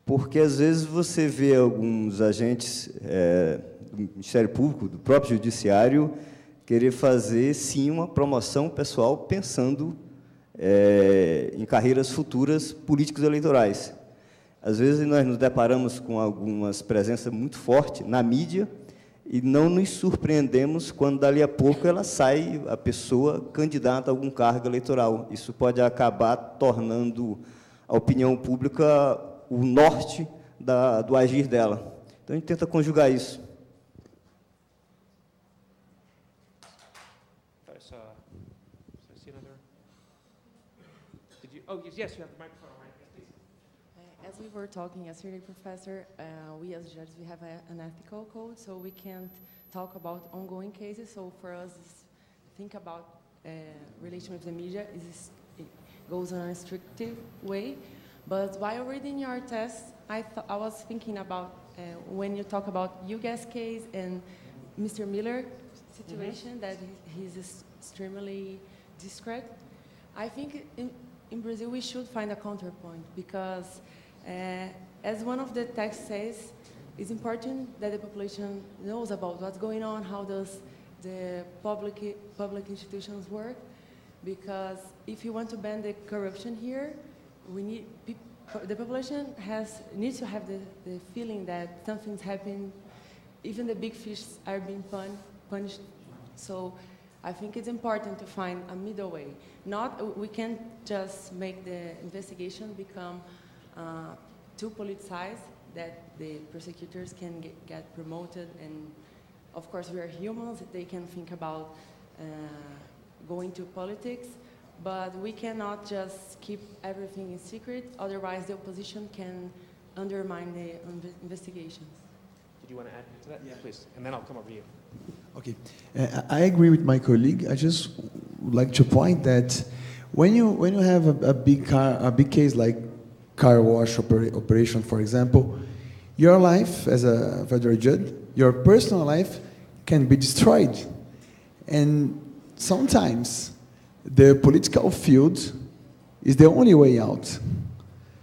Porque, às vezes, você vê alguns agentes do Ministério Público, do próprio Judiciário, querer fazer, sim, uma promoção pessoal pensando em carreiras futuras políticos eleitorais. Às vezes, nós nos deparamos com algumas presenças muito fortes na mídia e não nos surpreendemos quando, dali a pouco, ela sai, a pessoa candidata a algum cargo eleitoral. Isso pode acabar tornando a opinião pública o norte do agir dela. Então, a gente tenta conjugar isso. Oh, yes, you have the microphone, right? Yes, please. As we were talking yesterday, Professor, we as judges, we have an ethical code, so we can't talk about ongoing cases. So for us, think about relation with the media, it goes in a restrictive way. But while reading your test, I was thinking about when you talk about UGAS case and Mr. Miller situation, that he's extremely discreet. I think in Brazil, we should find a counterpoint because, as one of the texts says, it's important that the population knows about what's going on, how does the public institutions work, because if you want to ban the corruption here, we need the population needs to have the feeling that something's happening. Even the big fish are being punished. So I think it's important to find a middle way. We can't just make the investigation become too politicized that the prosecutors can get promoted. And of course, we are humans. They can think about going to politics. But we cannot just keep everything in secret, otherwise the opposition can undermine the investigations. Did you want to add to that? Yeah. Please, and then I'll come over to you. Okay, I agree with my colleague. I just would like to point that when you have a big case like car wash operation, for example, your life as a federal judge, your personal life can be destroyed, and sometimes the political field is the only way out.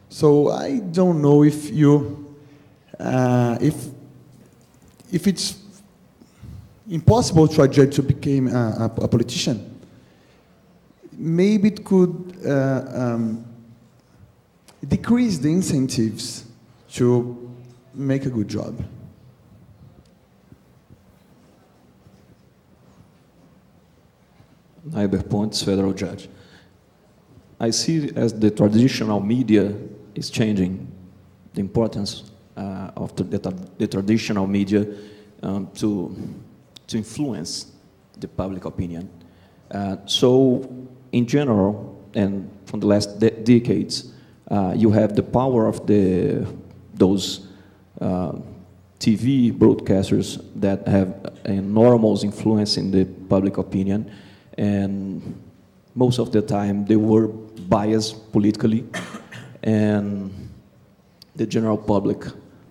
So I don't know if if it's impossible to a judge to become a politician. Maybe it could decrease the incentives to make a good job. Neighbor Pontes, federal judge. I see as the traditional media is changing, the importance of the traditional media to influence the public opinion. So, in general, and from the last decades, you have the power of those TV broadcasters that have enormous influence in the public opinion. And most of the time they were biased politically, and the general public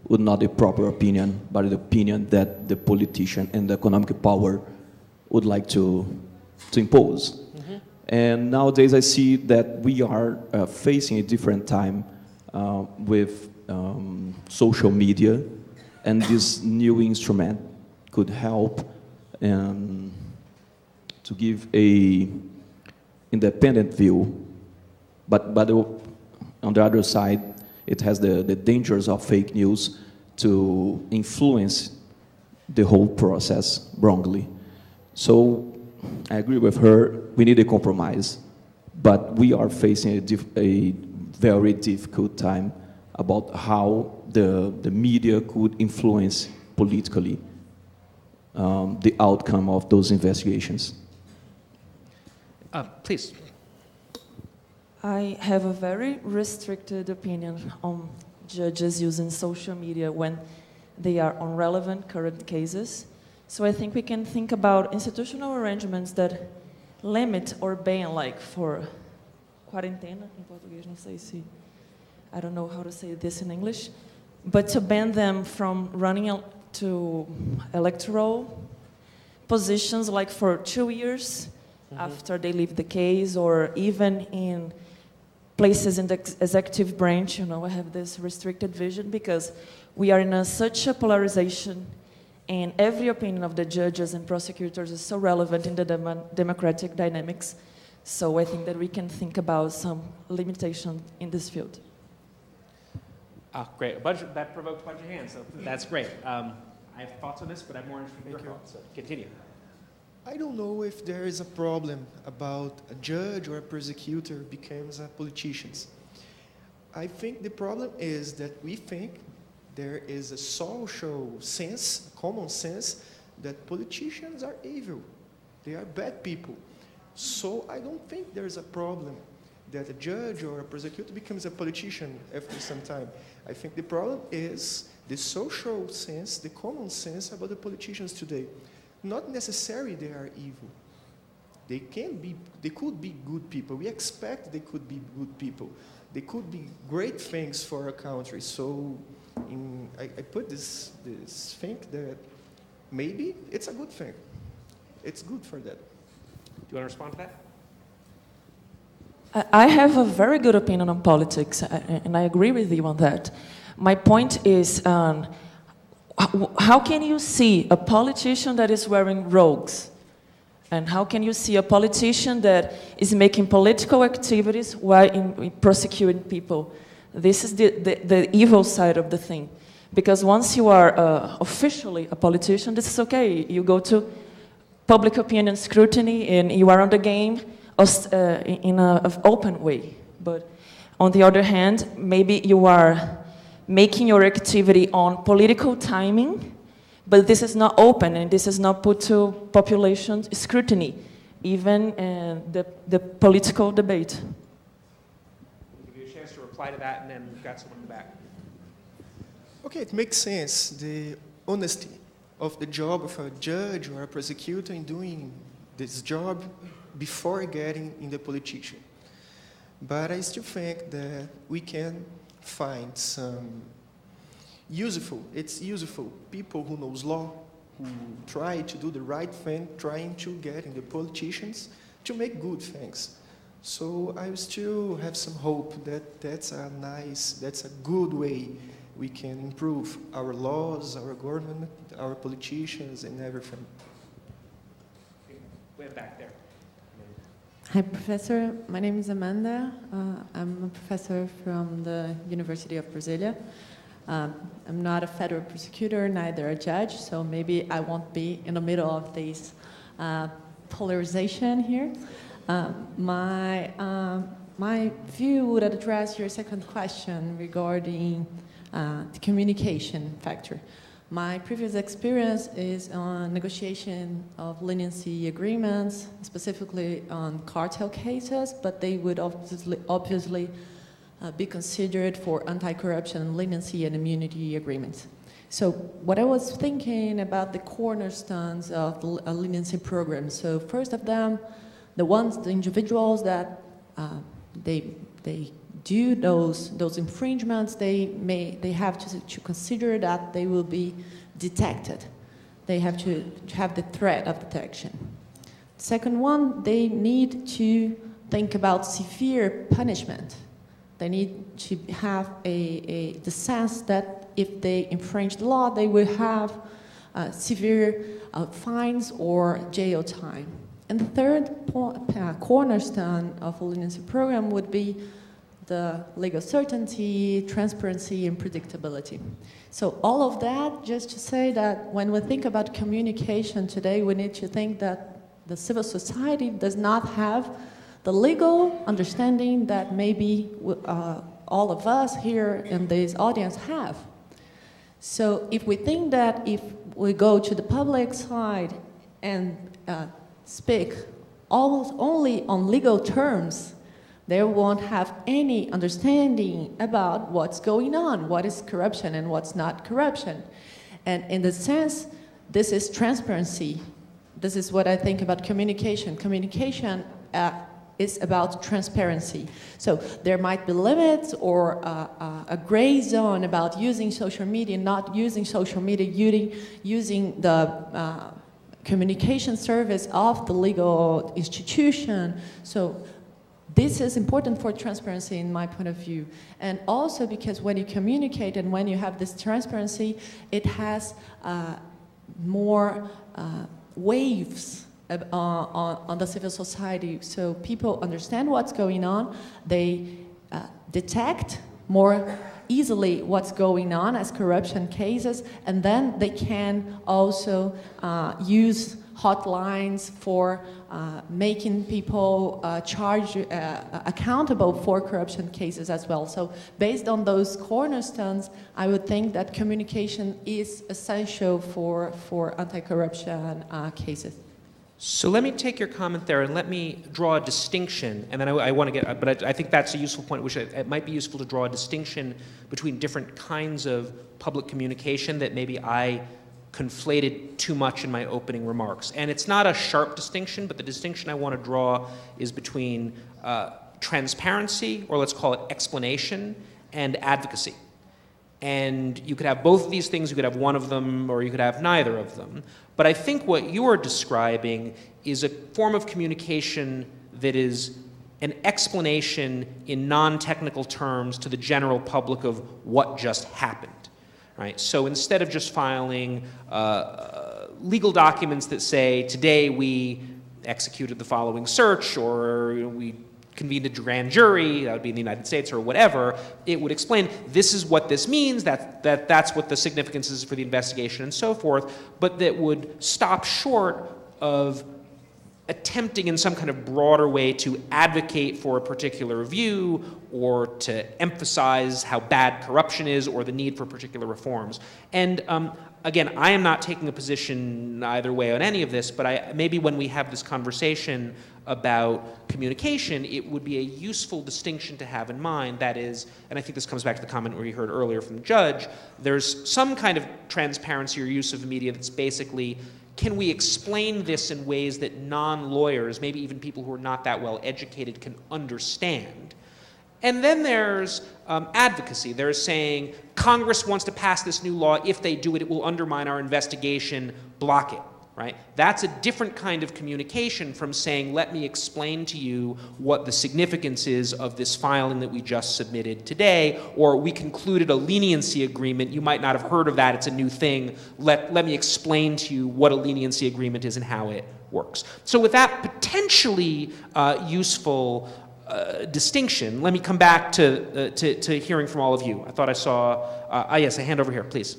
would not a proper opinion, but the opinion that the politician and the economic power would like to impose. Mm-hmm. And nowadays I see that we are facing a different time with social media, and this new instrument could help to give a independent view, but on the other side, it has the dangers of fake news to influence the whole process wrongly. So I agree with her, we need a compromise, but we are facing a very difficult time about how the media could influence politically the outcome of those investigations. Please. I have a very restricted opinion on judges using social media when they are on relevant current cases. So I think we can think about institutional arrangements that limit or ban, like for quarentena, em português, não sei se, I don't know how to say this in English, but to ban them from running to electoral positions, like for 2 years, after they leave the case, or even in places in the executive branch. I have this restricted vision because we are in such a polarization, and every opinion of the judges and prosecutors is so relevant in the democratic dynamics. So I think that we can think about some limitation in this field. Great. That provoked a bunch of hands, so that's great. I have thoughts on this, but I'm more interested in your thoughts. So continue. I don't know if there is a problem about a judge or a prosecutor becomes a politician. I think the problem is that we think there is a social sense, a common sense, that politicians are evil. They are bad people. So I don't think there is a problem that a judge or a prosecutor becomes a politician after some time. I think the problem is the social sense, the common sense about the politicians today. Not necessarily they are evil. They could be good people. We expect they could be good people. They could be great things for our country. So I put this thing that maybe it's a good thing. It's good for that. Do you want to respond to that? I have a very good opinion on politics, and I agree with you on that. My point is, how can you see a politician that is wearing robes? And how can you see a politician that is making political activities while prosecuting people? This is the evil side of the thing. Because once you are officially a politician, this is okay. You go to public opinion scrutiny and you are on the game in an open way. But on the other hand, maybe you are making your activity on political timing, but this is not open and this is not put to population scrutiny, even the political debate. I'll give you a chance to reply to that, and then we've got someone in the back. Okay, it makes sense, the honesty of the job of a judge or a prosecutor in doing this job before getting in the politician. But I still think that we can find some useful people who knows law, who try to do the right thing, trying to get in the politicians to make good things. So I still have some hope that that's a good way we can improve our laws, our government, our politicians, and everything. Way back there. Hi, Professor. My name is Amanda. I'm a professor from the University of Brasilia. I'm not a federal prosecutor, neither a judge, so maybe I won't be in the middle of this polarization here. My view would address your second question regarding the communication factor. My previous experience is on negotiation of leniency agreements, specifically on cartel cases, but they would obviously be considered for anti-corruption, leniency, and immunity agreements. So what I was thinking about the cornerstones of a leniency program. So first of them, the individuals that they do those infringements, they have to consider that they will be detected. They have to have the threat of detection. Second one, they need to think about severe punishment. They need to have the sense that if they infringe the law, they will have severe fines or jail time. And the third cornerstone of a leniency program would be the legal certainty, transparency, and predictability. So all of that, just to say that when we think about communication today, we need to think that the civil society does not have the legal understanding that maybe all of us here in this audience have. So if we think that if we go to the public side and speak almost only on legal terms, they won't have any understanding about what's going on, what is corruption and what's not corruption. And in the sense, this is transparency. This is what I think about communication. Communication is about transparency. So there might be limits or a gray zone about using social media, not using social media, using the communication service of the legal institution. So this is important for transparency in my point of view. And also because when you communicate and when you have this transparency, it has more waves on the civil society. So people understand what's going on. They detect more easily what's going on as corruption cases, and then they can also use hotlines for making people accountable for corruption cases as well. So based on those cornerstones, I would think that communication is essential for anti-corruption cases. So let me take your comment there and let me draw a distinction, and then I want to get, but I think that's a useful point, which it might be useful to draw a distinction between different kinds of public communication that maybe I conflated too much in my opening remarks. And it's not a sharp distinction, but the distinction I want to draw is between transparency, or let's call it explanation, and advocacy. And you could have both of these things, you could have one of them, or you could have neither of them. But I think what you are describing is a form of communication that is an explanation in non-technical terms to the general public of what just happened. right? So instead of just filing legal documents that say, today we executed the following search, or we convened a grand jury, that would be in the United States or whatever, it would explain this is what this means, that's what the significance is for the investigation and so forth, but that would stop short of attempting in some kind of broader way to advocate for a particular view or to emphasize how bad corruption is or the need for particular reforms. And again, I am not taking a position either way on any of this, but maybe when we have this conversation about communication, it would be a useful distinction to have in mind. That is, and I think this comes back to the comment we heard earlier from the judge, there's some kind of transparency or use of media that's basically, can we explain this in ways that non-lawyers, maybe even people who are not that well educated, can understand? And then there's advocacy. There's saying, Congress wants to pass this new law. If they do it, it will undermine our investigation. Block it, right? That's a different kind of communication from saying, let me explain to you what the significance is of this filing that we just submitted today, or we concluded a leniency agreement. You might not have heard of that. It's a new thing. Let me explain to you what a leniency agreement is and how it works. So with that potentially useful distinction, let me come back to hearing from all of you. I thought I saw, yes, a hand over here, please.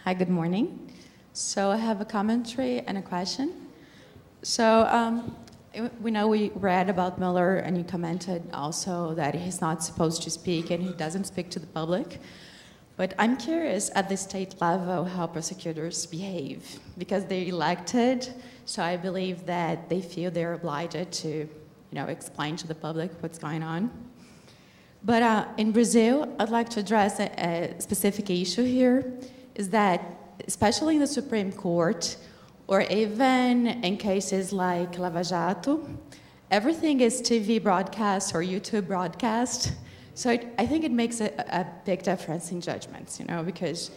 Hi, good morning. So I have a commentary and a question. So we know we read about Miller, and you commented also that he's not supposed to speak and he doesn't speak to the public. But I'm curious at the state level how prosecutors behave, because they're elected, so I believe that they feel they're obliged to, explain to the public what's going on. But in Brazil, I'd like to address a specific issue here, is that especially in the Supreme Court, or even in cases like Lava Jato, everything is TV broadcast or YouTube broadcast. So I think it makes a big difference in judgments, because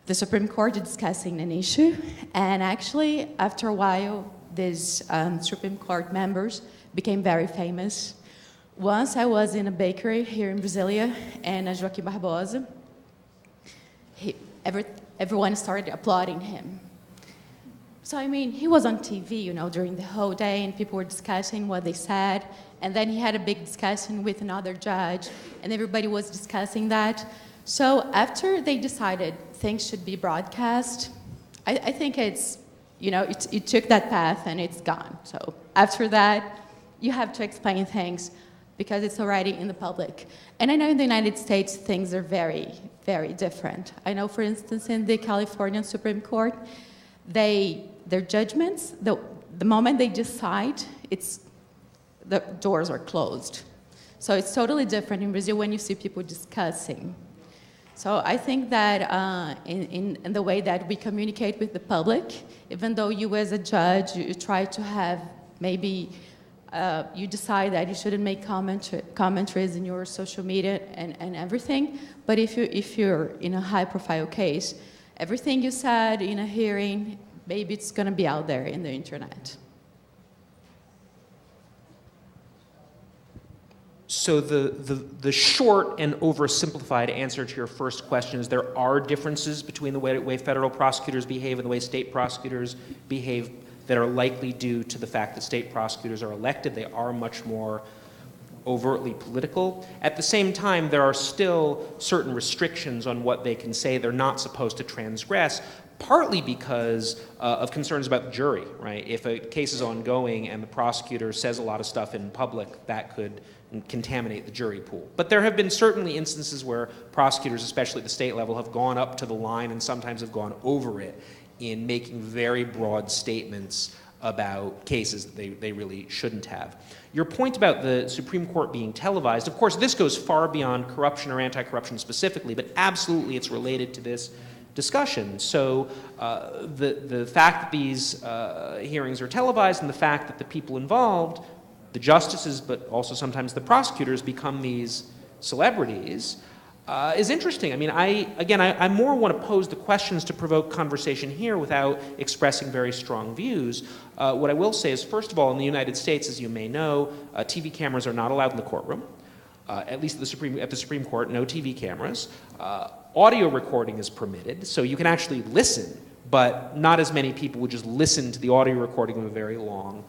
the Supreme Court is discussing an issue, and actually, after a while, these Supreme Court members became very famous. Once I was in a bakery here in Brasilia, and Joaquim Barbosa, everyone started applauding him. So, he was on TV, during the whole day, and people were discussing what they said. And then he had a big discussion with another judge, and everybody was discussing that. So after they decided things should be broadcast, I think it's, it took that path and it's gone. So after that, you have to explain things because it's already in the public. And I know in the United States, things are very, very different. I know, for instance, in the California Supreme Court, their judgments, the moment they decide, the doors are closed. So it's totally different in Brazil when you see people discussing. So I think that in the way that we communicate with the public, even though you as a judge, you try to have maybe, you decide that you shouldn't make commentaries in your social media and everything, but if you're in a high profile case, everything you said in a hearing, maybe it's gonna be out there in the internet. So the short and oversimplified answer to your first question is there are differences between the way federal prosecutors behave and the way state prosecutors behave that are likely due to the fact that state prosecutors are elected. They are much more overtly political. At the same time, there are still certain restrictions on what they can say. They're not supposed to transgress, partly because of concerns about the jury, right? If a case is ongoing and the prosecutor says a lot of stuff in public, that could contaminate the jury pool. But there have been certainly instances where prosecutors, especially at the state level, have gone up to the line and sometimes have gone over it in making very broad statements about cases that they really shouldn't have. Your point about the Supreme Court being televised, of course, this goes far beyond corruption or anti-corruption specifically, but absolutely it's related to this discussion. So the fact that these hearings are televised and the fact that the people involved, the justices, but also sometimes the prosecutors, become these celebrities, is interesting. I mean, I more want to pose the questions to provoke conversation here without expressing very strong views. What I will say is, first of all, in the United States, as you may know, TV cameras are not allowed in the courtroom. At least at the Supreme Court, no TV cameras. Audio recording is permitted, so you can actually listen, but not as many people would just listen to the audio recording of a very long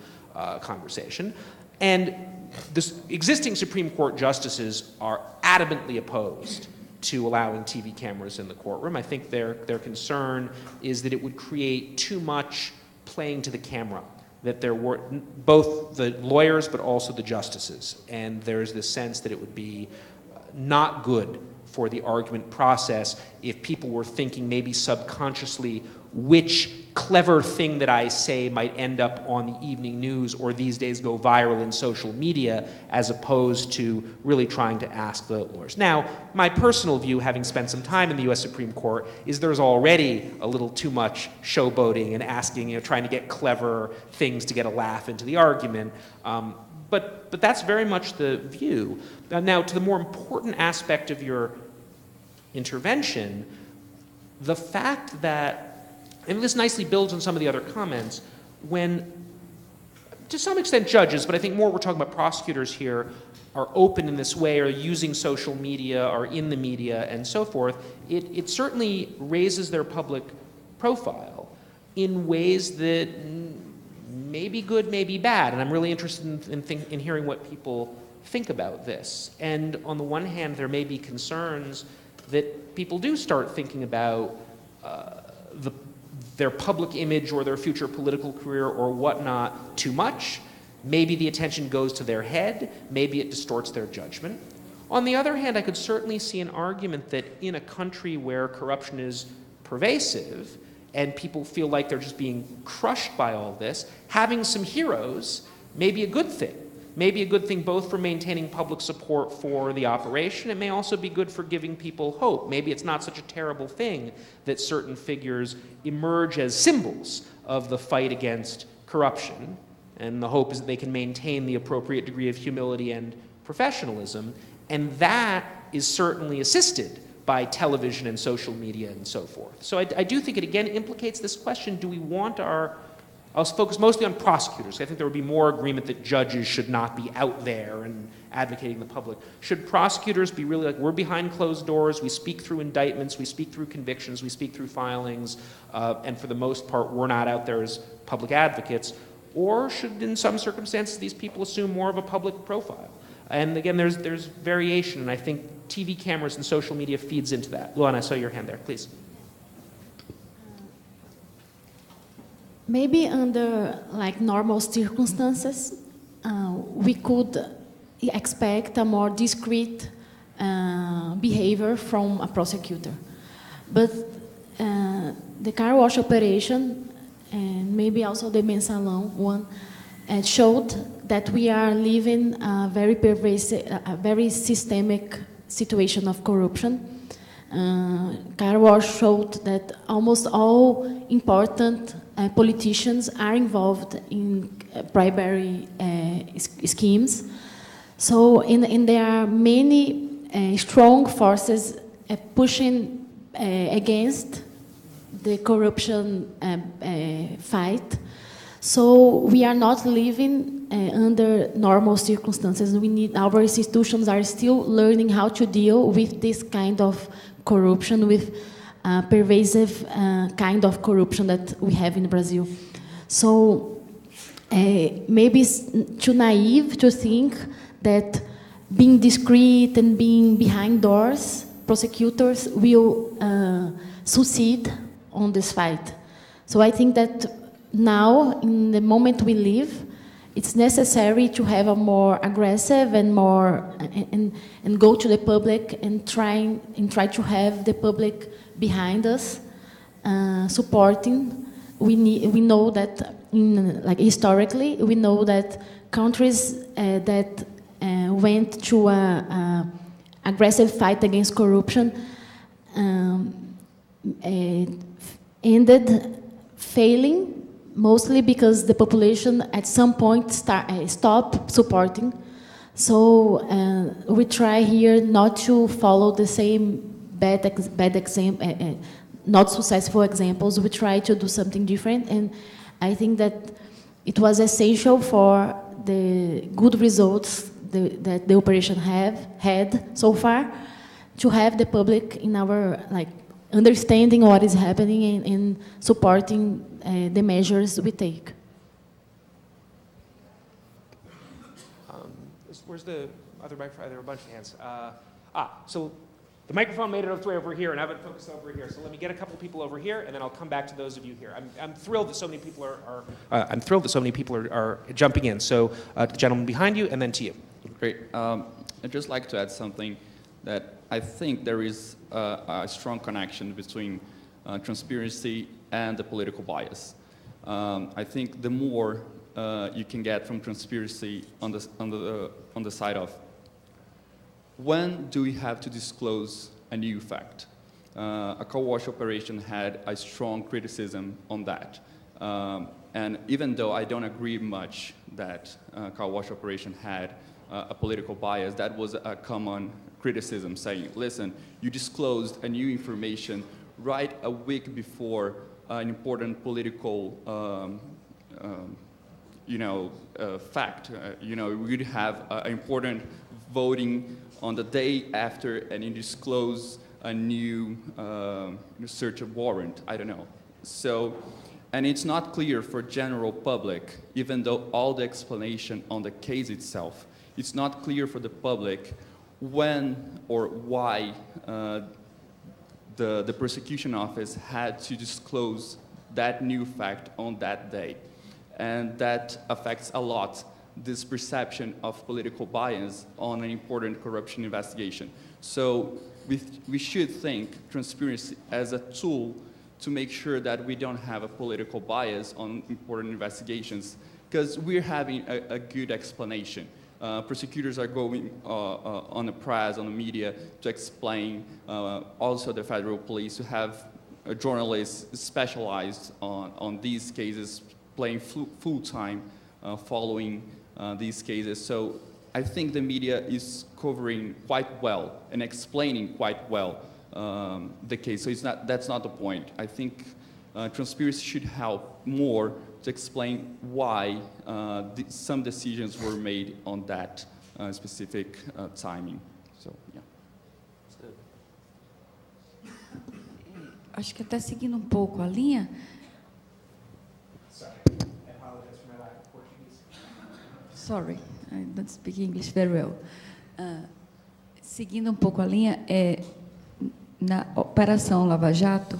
conversation. And the existing Supreme Court justices are adamantly opposed to allowing TV cameras in the courtroom. I think their concern is that it would create too much playing to the camera, that there were both the lawyers but also the justices. And there's this sense that it would be not good for the argument process if people were thinking maybe subconsciously which clever thing that I say might end up on the evening news or these days go viral in social media, as opposed to really trying to ask the lawyers. Now, my personal view, having spent some time in the US Supreme Court, is there's already a little too much showboating and asking, trying to get clever things to get a laugh into the argument. But that's very much the view. Now, to the more important aspect of your intervention, the fact that, and this nicely builds on some of the other comments, when, to some extent, judges, but I think more we're talking about prosecutors here, are open in this way, or using social media, or in the media, and so forth, it certainly raises their public profile in ways that may be good, may be bad, and I'm really interested in hearing what people think about this. And on the one hand, there may be concerns that people do start thinking about their public image or their future political career or whatnot too much. Maybe the attention goes to their head, maybe it distorts their judgment. On the other hand, I could certainly see an argument that in a country where corruption is pervasive and people feel like they're just being crushed by all this, having some heroes may be a good thing. Maybe a good thing both for maintaining public support for the operation. It may also be good for giving people hope. Maybe it's not such a terrible thing that certain figures emerge as symbols of the fight against corruption. And the hope is that they can maintain the appropriate degree of humility and professionalism. And that is certainly assisted by television and social media and so forth. So I do think it again implicates this question, do we want I'll focus mostly on prosecutors. I think there would be more agreement that judges should not be out there and advocating the public. Should prosecutors be really like, we're behind closed doors, we speak through indictments, we speak through convictions, we speak through filings, and for the most part, we're not out there as public advocates? Or should, in some circumstances, these people assume more of a public profile? And again, there's variation, and I think TV cameras and social media feeds into that. Luana, I saw your hand there, please. Maybe under normal circumstances, we could expect a more discreet behavior from a prosecutor. But the car wash operation, and maybe also the Mensalão one, showed that we are living a very pervasive, a very systemic situation of corruption. Car wash showed that almost all important politicians are involved in bribery schemes. So there are many strong forces pushing against the corruption fight. So we are not living under normal circumstances. Our institutions are still learning how to deal with this kind of corruption, with pervasive kind of corruption that we have in Brazil. So maybe it's too naive to think that being discreet and being behind doors, prosecutors will succeed on this fight. So I think that now, in the moment we live, it's necessary to have a more aggressive and more and go to the public and try to have the public behind us, supporting. We know that historically we know that countries that went to a aggressive fight against corruption ended failing. Mostly because the population at some point stopped supporting. So we try here not to follow the same not successful examples. We try to do something different, and I think that it was essential for the good results that the operation had so far, to have the public in our understanding what is happening and supporting the measures we take. Where's the other microphone? There are a bunch of hands. So the microphone made its way over here, and I've been focused over here. So let me get a couple people over here, and then I'll come back to those of you here. I'm thrilled that so many people are jumping in. So the gentleman behind you, and then to you. Great. I'd just like to add something that I think there is a strong connection between transparency and the political bias. I think the more you can get from transparency on the side of when do we have to disclose a new fact. A car wash operation had a strong criticism on that. And even though I don't agree much that car wash operation had a political bias, that was a common criticism, saying, listen, you disclosed a new information right a week before an important political fact. We'd have important voting on the day after, and you disclose a new search warrant. I don't know. So, and it's not clear for general public, even though all the explanation on the case itself, it's not clear for the public when or why the prosecution office had to disclose that new fact on that day. And that affects a lot this perception of political bias on an important corruption investigation. So we should think transparency as a tool to make sure that we don't have a political bias on important investigations, because we're having a good explanation. Prosecutors are going on the press, on the media, to explain, also the federal police, to have journalists specialized on these cases, playing full-time, following these cases. So I think the media is covering quite well and explaining quite well the case. So that's not the point. I think transparency should help more to explain why some decisions were made on that specific timing. So, yeah. Acho que até seguindo um pouco a linha. Sorry, I don't speak English very well. Seguindo um pouco a linha, na Operação Lava Jato,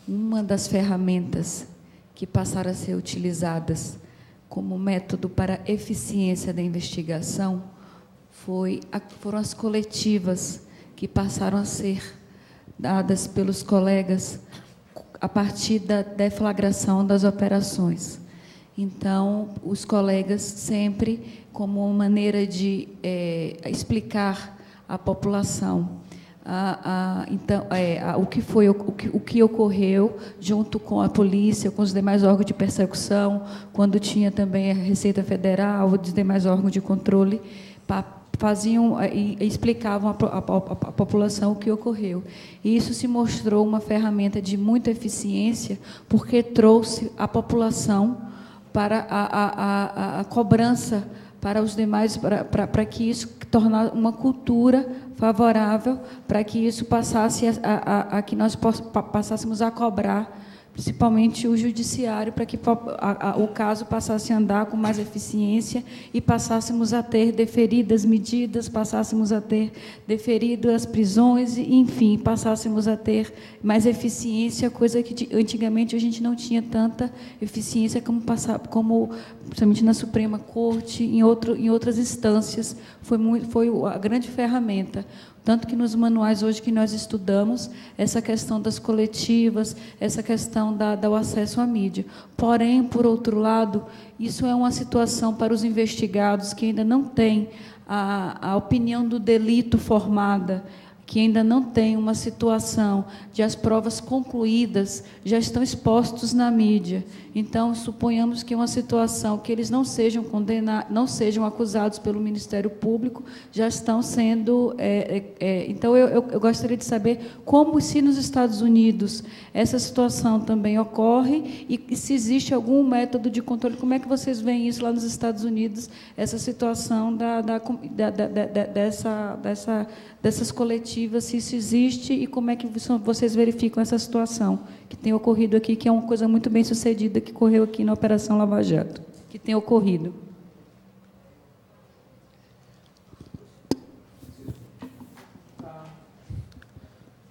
uma das ferramentas que passaram a ser utilizadas como método para a eficiência da investigação foram as coletivas que passaram a ser dadas pelos colegas a partir da deflagração das operações. Então, os colegas sempre, como uma maneira de explicar à população o que ocorreu junto com a polícia, com os demais órgãos de persecução, quando tinha também a Receita Federal, os demais órgãos de controle, faziam e explicavam à população o que ocorreu. E isso se mostrou uma ferramenta de muita eficiência, porque trouxe a população para a cobrança para os demais, para que isso tornasse uma cultura favorável, para que isso passasse a que nós passássemos a cobrar, principalmente o judiciário, para que o caso passasse a andar com mais eficiência e passássemos a ter deferidas medidas, passássemos a ter deferido as prisões, e, enfim, passássemos a ter mais eficiência, coisa que antigamente a gente não tinha tanta eficiência como principalmente na Suprema Corte, em outras instâncias, foi a grande ferramenta. Tanto que nos manuais hoje que nós estudamos, essa questão das coletivas, essa questão do acesso à mídia. Porém, por outro lado, isso é uma situação para os investigados que ainda não têm a opinião do delito formada, que ainda não tem uma situação de as provas concluídas já estão expostos na mídia. Então, suponhamos que uma situação que eles não sejam condenados, não sejam acusados pelo Ministério Público, já estão sendo... Então, eu gostaria de saber como, se nos Estados Unidos essa situação também ocorre e se existe algum método de controle, como é que vocês veem isso lá nos Estados Unidos, essa situação dessas coletivas, se isso existe e como é que vocês verificam essa situação que tem ocorrido aqui, que é uma coisa muito bem sucedida que ocorreu aqui na Operação Lava Jato, que tem ocorrido.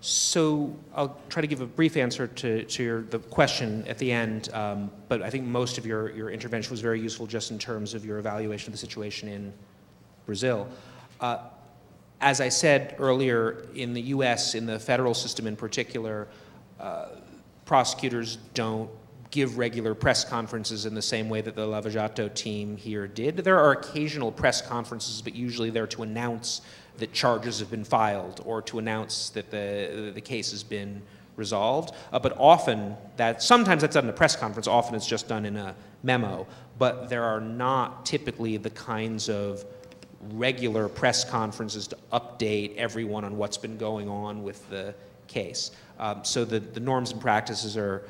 So I'll try to give a brief answer to the question at the end, but I think most of your intervention was very useful just in terms of your evaluation of the situation in Brazil. As I said earlier, in the US, in the federal system in particular, prosecutors don't give regular press conferences in the same way that the Lava Jato team here did. There are occasional press conferences, but usually they're to announce that charges have been filed or to announce that the case has been resolved. But often, sometimes that's done in a press conference, often it's just done in a memo. But there are not typically the kinds of regular press conferences to update everyone on what's been going on with the case. So the norms and practices are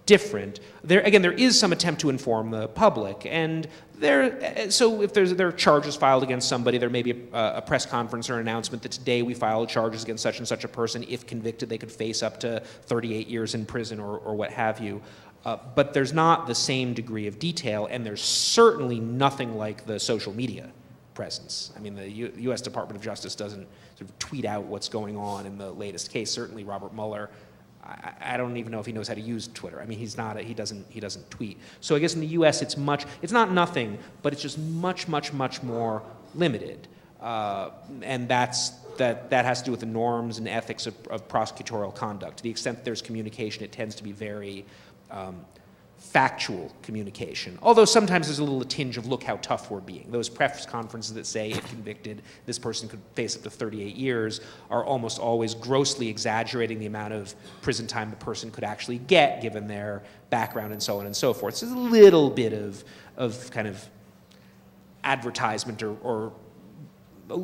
different. There is some attempt to inform the public, and so if there are charges filed against somebody, there may be a press conference or an announcement that today we filed charges against such and such a person. If convicted, they could face up to 38 years in prison or what have you. But there's not the same degree of detail, and there's certainly nothing like the social media presence. I mean, the U.S. Department of Justice doesn't sort of tweet out what's going on in the latest case. Certainly, Robert Mueller, I don't even know if he knows how to use Twitter. I mean, he doesn't tweet. So I guess in the U.S. it's not nothing, but it's just much more limited, and that has to do with the norms and ethics of prosecutorial conduct. To the extent that there's communication, it tends to be very factual communication. Although sometimes there's a little tinge of look how tough we're being. Those press conferences that say if convicted, this person could face up to 38 years are almost always grossly exaggerating the amount of prison time the person could actually get given their background and so on and so forth. So there's a little bit of kind of advertisement or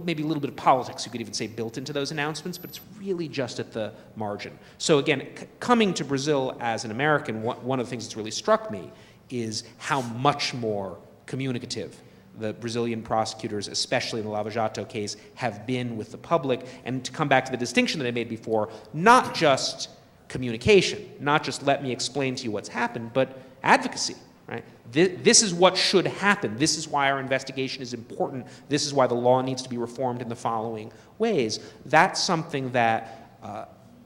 maybe a little bit of politics, you could even say, built into those announcements, but it's really just at the margin. So again, coming to Brazil as an American, one of the things that's really struck me is how much more communicative the Brazilian prosecutors, especially in the Lava Jato case, have been with the public. And to come back to the distinction that I made before, not just communication, not just let me explain to you what's happened, but advocacy. Right? This is what should happen. This is why our investigation is important. This is why the law needs to be reformed in the following ways. That's something that,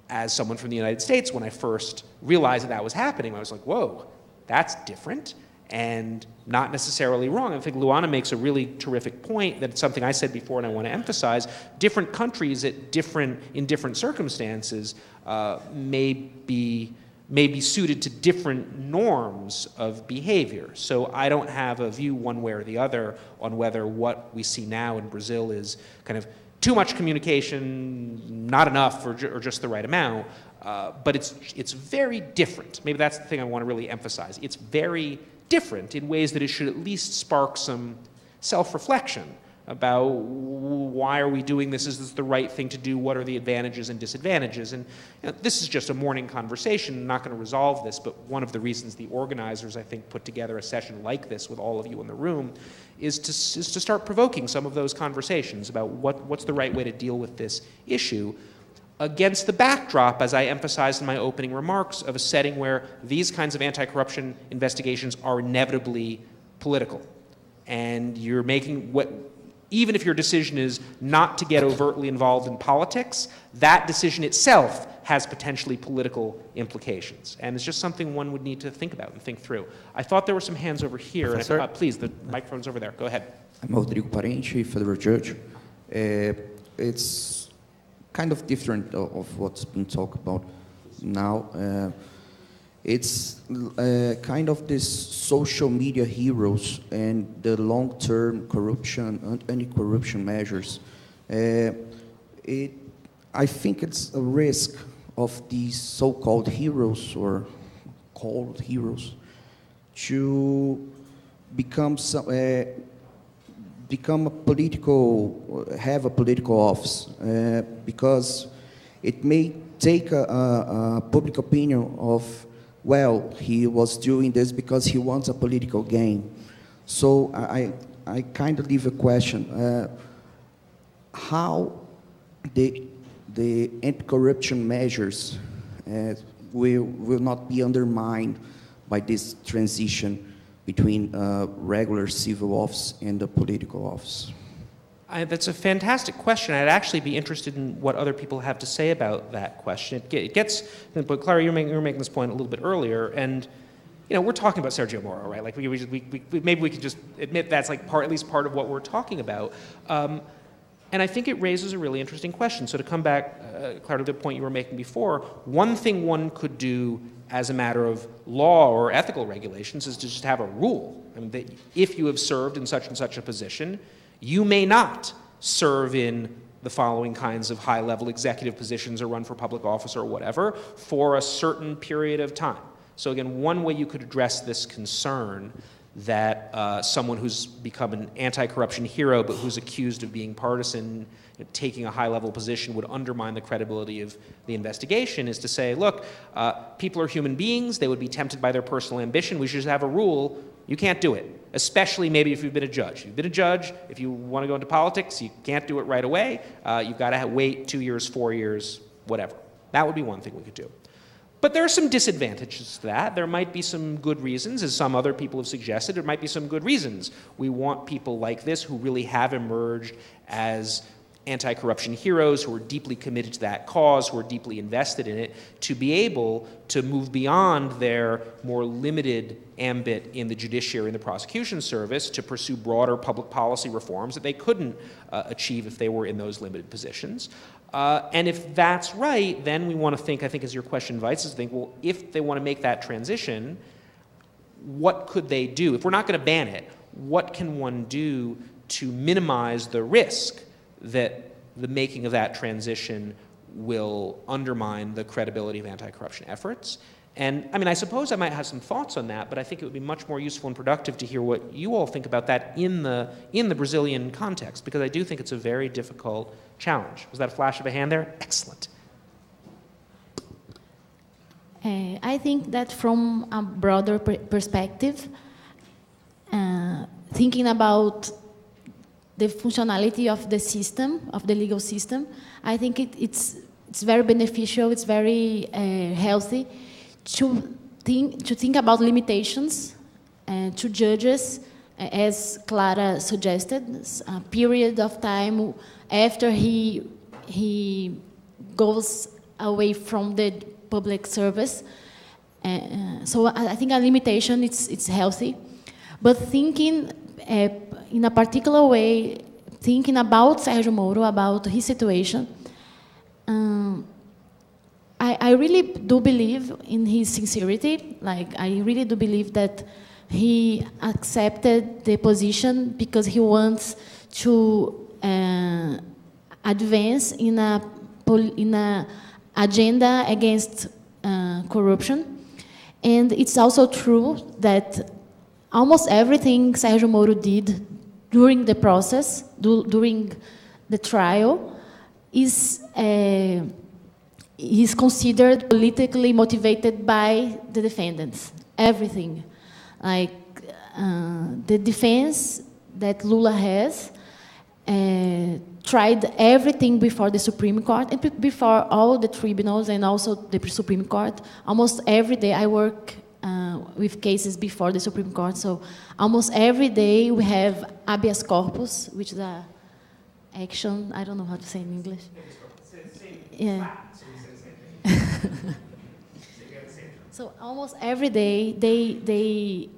as someone from the United States, when I first realized that was happening, I was like, whoa, that's different and not necessarily wrong. I think Luana makes a really terrific point that it's something I said before and I want to emphasize. Different countries in different circumstances may be suited to different norms of behavior. So I don't have a view one way or the other on whether what we see now in Brazil is kind of too much communication, not enough, or just the right amount. But it's very different. Maybe that's the thing I want to really emphasize. It's very different in ways that it should at least spark some self-reflection about why are we doing this? Is this the right thing to do? What are the advantages and disadvantages? And this is just a morning conversation. I'm not going to resolve this, but one of the reasons the organizers, I think, put together a session like this with all of you in the room is to start provoking some of those conversations about what's the right way to deal with this issue against the backdrop, as I emphasized in my opening remarks, of a setting where these kinds of anti-corruption investigations are inevitably political. And you're making even if your decision is not to get overtly involved in politics, that decision itself has potentially political implications. And it's just something one would need to think about and think through. I thought there were some hands over here. And please, the microphone's over there. Go ahead. I'm Rodrigo Parente, federal judge. It's kind of different of what's been talked about now. It's kind of this social media heroes and the long-term corruption, anti-corruption measures. I think it's a risk of these so-called heroes or called heroes to become become a political, have a political office, because it may take a public opinion of, well, he was doing this because he wants a political gain. So I kind of leave a question, how the anti-corruption measures will not be undermined by this transition between regular civil office and the political office? That's a fantastic question. I'd actually be interested in what other people have to say about that question. It gets, but Clara, you were making this point a little bit earlier, and you know, we're talking about Sergio Moro, right? Like maybe we could just admit that's like at least part of what we're talking about. And I think it raises a really interesting question. So to come back, Clara, to the point you were making before, one thing one could do as a matter of law or ethical regulations is to just have a rule. I mean, that if you have served in such and such a position, you may not serve in the following kinds of high-level executive positions or run for public office or whatever for a certain period of time. So again, one way you could address this concern that someone who's become an anti-corruption hero but who's accused of being partisan, taking a high-level position would undermine the credibility of the investigation is to say, look, people are human beings. They would be tempted by their personal ambition. We should just have a rule. You can't do it, especially maybe if you've been a judge. You've been a judge. If you want to go into politics, you can't do it right away. You've got to wait 2 years, 4 years, whatever. That would be one thing we could do. But there are some disadvantages to that. There might be some good reasons, as some other people have suggested. There might be some good reasons. We want people like this who really have emerged as anti-corruption heroes, who are deeply committed to that cause, who are deeply invested in it, to be able to move beyond their more limited ambit in the judiciary and the prosecution service to pursue broader public policy reforms that they couldn't achieve if they were in those limited positions. And if that's right, then we want to think, I think as your question invites us to think, well, if they want to make that transition, what could they do? If we're not going to ban it, what can one do to minimize the risk that the making of that transition will undermine the credibility of anti-corruption efforts? And I mean, I suppose I might have some thoughts on that, but I think it would be much more useful and productive to hear what you all think about that in the Brazilian context, because I do think it's a very difficult challenge. Was that a flash of a hand there? Excellent. I think that from a broader perspective, thinking about the functionality of the system, of the legal system, I think it's very beneficial, it's very healthy to think about limitations to judges, as Clara suggested, a period of time after he goes away from the public service. So I think a limitation it's healthy, but thinking in a particular way, thinking about Sergio Moro, about his situation, I really do believe in his sincerity. Like, I really do believe that he accepted the position because he wants to advance in a agenda against corruption. And it's also true that almost everything Sergio Moro did during the process, during the trial, is considered politically motivated by the defendants. Everything. Like the defense that Lula has tried everything before the Supreme Court and before all the tribunals and also the Supreme Court. Almost every day I work with cases before the Supreme Court, so almost every day we have habeas corpus, which is a action, I don't know how to say in English. Yeah. So almost every day they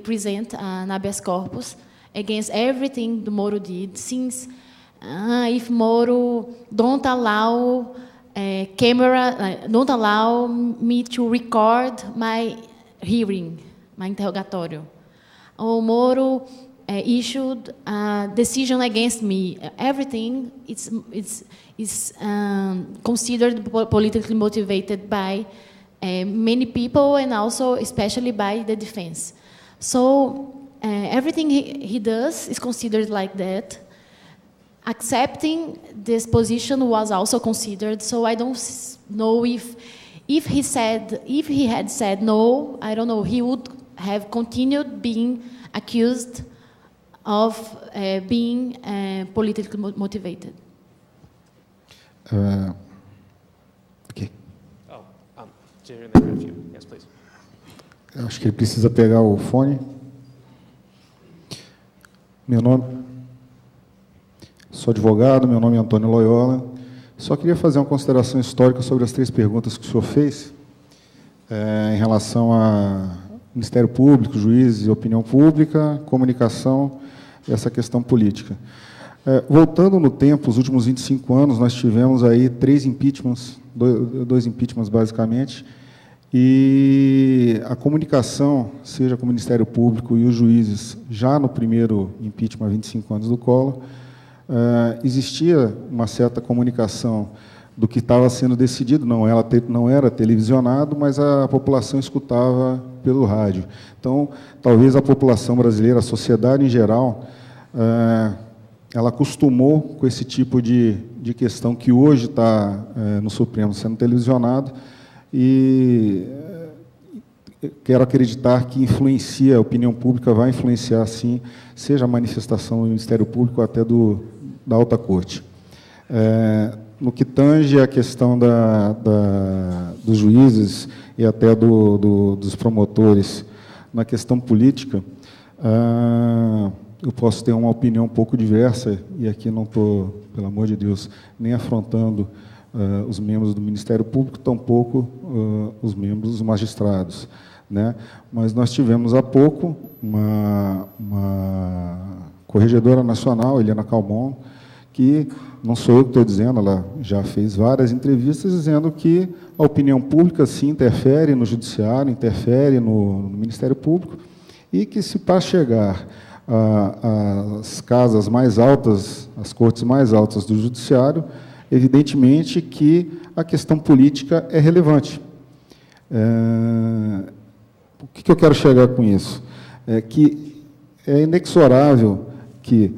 present an habeas corpus against everything the Moro did, since if Moro don't allow don't allow me to record my hearing, my interrogatório. Or Moro issued a decision against me. Everything is considered politically motivated by many people, and also especially by the defense. So everything he does is considered like that. Accepting this position was also considered. So I don't know if he had said no, I don't know, he would have continued being accused of being politically motivated. Ok. Oh, Junior, then a few. Yes, please. Acho que ele precisa pegar o fone. Meu nome... Sou advogado, meu nome é Antônio Loyola. Só queria fazer uma consideração histórica sobre as 3 perguntas que o senhor fez, em relação a Ministério Público, juízes e opinião pública, comunicação e essa questão política. Voltando no tempo, os últimos 25 anos, nós tivemos aí 3 impeachments, 2 impeachments basicamente, e a comunicação, seja com o Ministério Público e os juízes, já no primeiro impeachment, há 25 anos do Collor, existia uma certa comunicação do que estava sendo decidido, não era televisionado, mas a população escutava pelo rádio. Então, talvez a população brasileira, a sociedade em geral, ela acostumou com esse tipo de questão que hoje está no Supremo sendo televisionado, e quero acreditar que influencia, a opinião pública vai influenciar, sim, seja a manifestação do Ministério Público até da Alta Corte. No que tange a questão dos juízes e até dos promotores, na questão política, eu posso ter uma opinião um pouco diversa, e aqui não estou, pelo amor de Deus, nem afrontando os membros do Ministério Público, tampouco os membros dos magistrados, né? Mas nós tivemos há pouco uma corregedora nacional, Helena Calmon, que, não sou eu que estou dizendo, ela já fez várias entrevistas dizendo que a opinião pública, sim, interfere no Judiciário, interfere no Ministério Público, e que, se para chegar às casas mais altas, às cortes mais altas do Judiciário, evidentemente que a questão política é relevante. O que eu quero chegar com isso? É que é inexorável que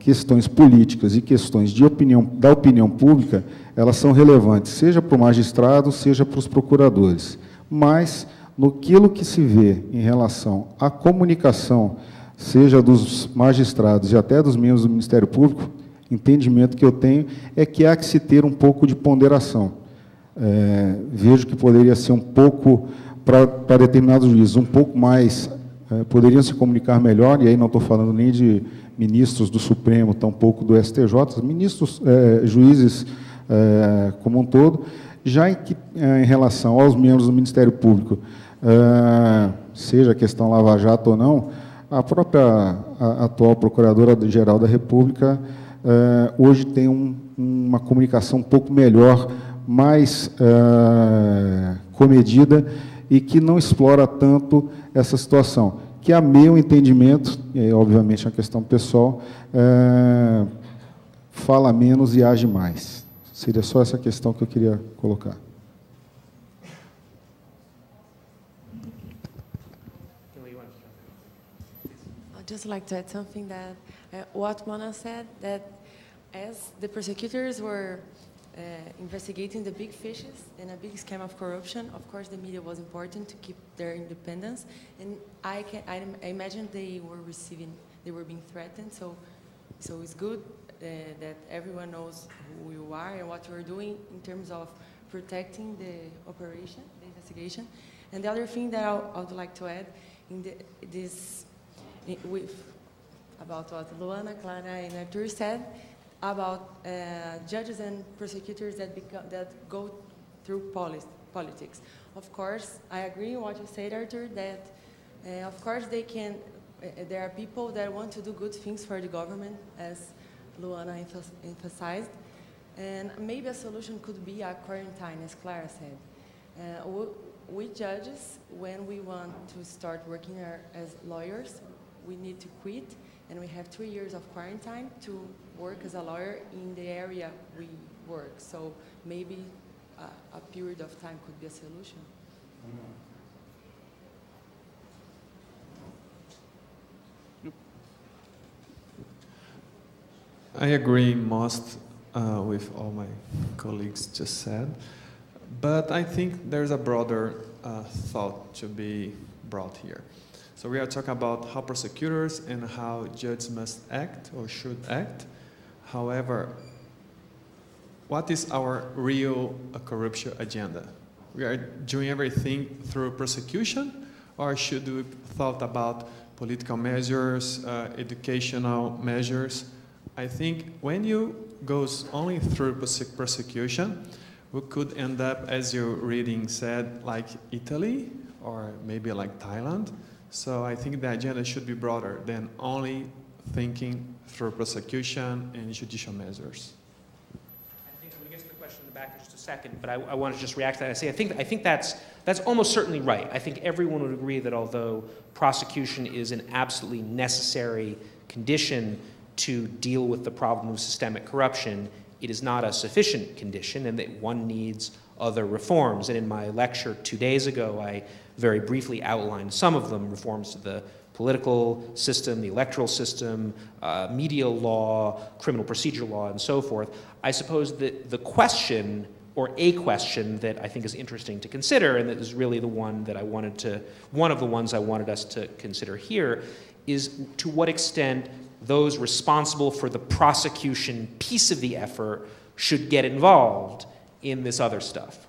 questões políticas e questões da opinião pública, elas são relevantes, seja para o magistrado, seja para os procuradores. Mas, naquilo que se vê em relação à comunicação, seja dos magistrados e até dos membros do Ministério Público, entendimento que eu tenho é que há que se ter um pouco de ponderação. Vejo que poderia ser um pouco, para determinados juízes, um pouco mais, poderiam se comunicar melhor, e aí não estou falando nem de ministros do Supremo, tampouco do STJ, ministros, juízes como um todo, já em relação aos membros do Ministério Público, seja a questão Lava Jato ou não, a própria atual Procuradora-Geral da República hoje tem uma comunicação um pouco melhor, mais comedida, e que não explora tanto essa situação, que, a meu entendimento, e obviamente é uma questão pessoal, fala menos e age mais. Seria só essa questão que eu queria colocar. I'd just like to add something that what Mona said, that as the prosecutors were investigating the big fishes and a big scam of corruption, of course the media was important to keep their independence, and I imagine they were being threatened, so it's good that everyone knows who you are and what you are doing in terms of protecting the operation, the investigation. And the other thing that I would like to add about what Luana, Clara, and Arthur said about judges and prosecutors that go through politics. Of course, I agree with what you said, Arthur, that of course there are people that want to do good things for the government, as Luana emphasized, and maybe a solution could be a quarantine, as Clara said. We judges, when we want to start working as lawyers, we need to quit, and we have 3 years of quarantine to work as a lawyer in the area we work. So maybe a period of time could be a solution. I agree most with all my colleagues just said, but I think there's a broader thought to be brought here. So we are talking about how prosecutors and how judges must act or should act. However, what is our real corruption agenda? We are doing everything through prosecution, or should we thought about political measures, educational measures? I think when you goes only through prosecution, we could end up, as your reading said, like Italy or maybe like Thailand. So I think the agenda should be broader than only thinking through prosecution and judicial measures. I think I'm going to get to the question in the back in just a second, but I want to just react to that. I think that's almost certainly right. I think everyone would agree that although prosecution is an absolutely necessary condition to deal with the problem of systemic corruption, it is not a sufficient condition, and that one needs other reforms. And in my lecture 2 days ago, I very briefly outlined some of them: reforms to the political system, the electoral system, media law, criminal procedure law, and so forth. I suppose that the question, or a question that I think is interesting to consider, and that is really the one that one of the ones I wanted us to consider here, is to what extent those responsible for the prosecution piece of the effort should get involved in this other stuff.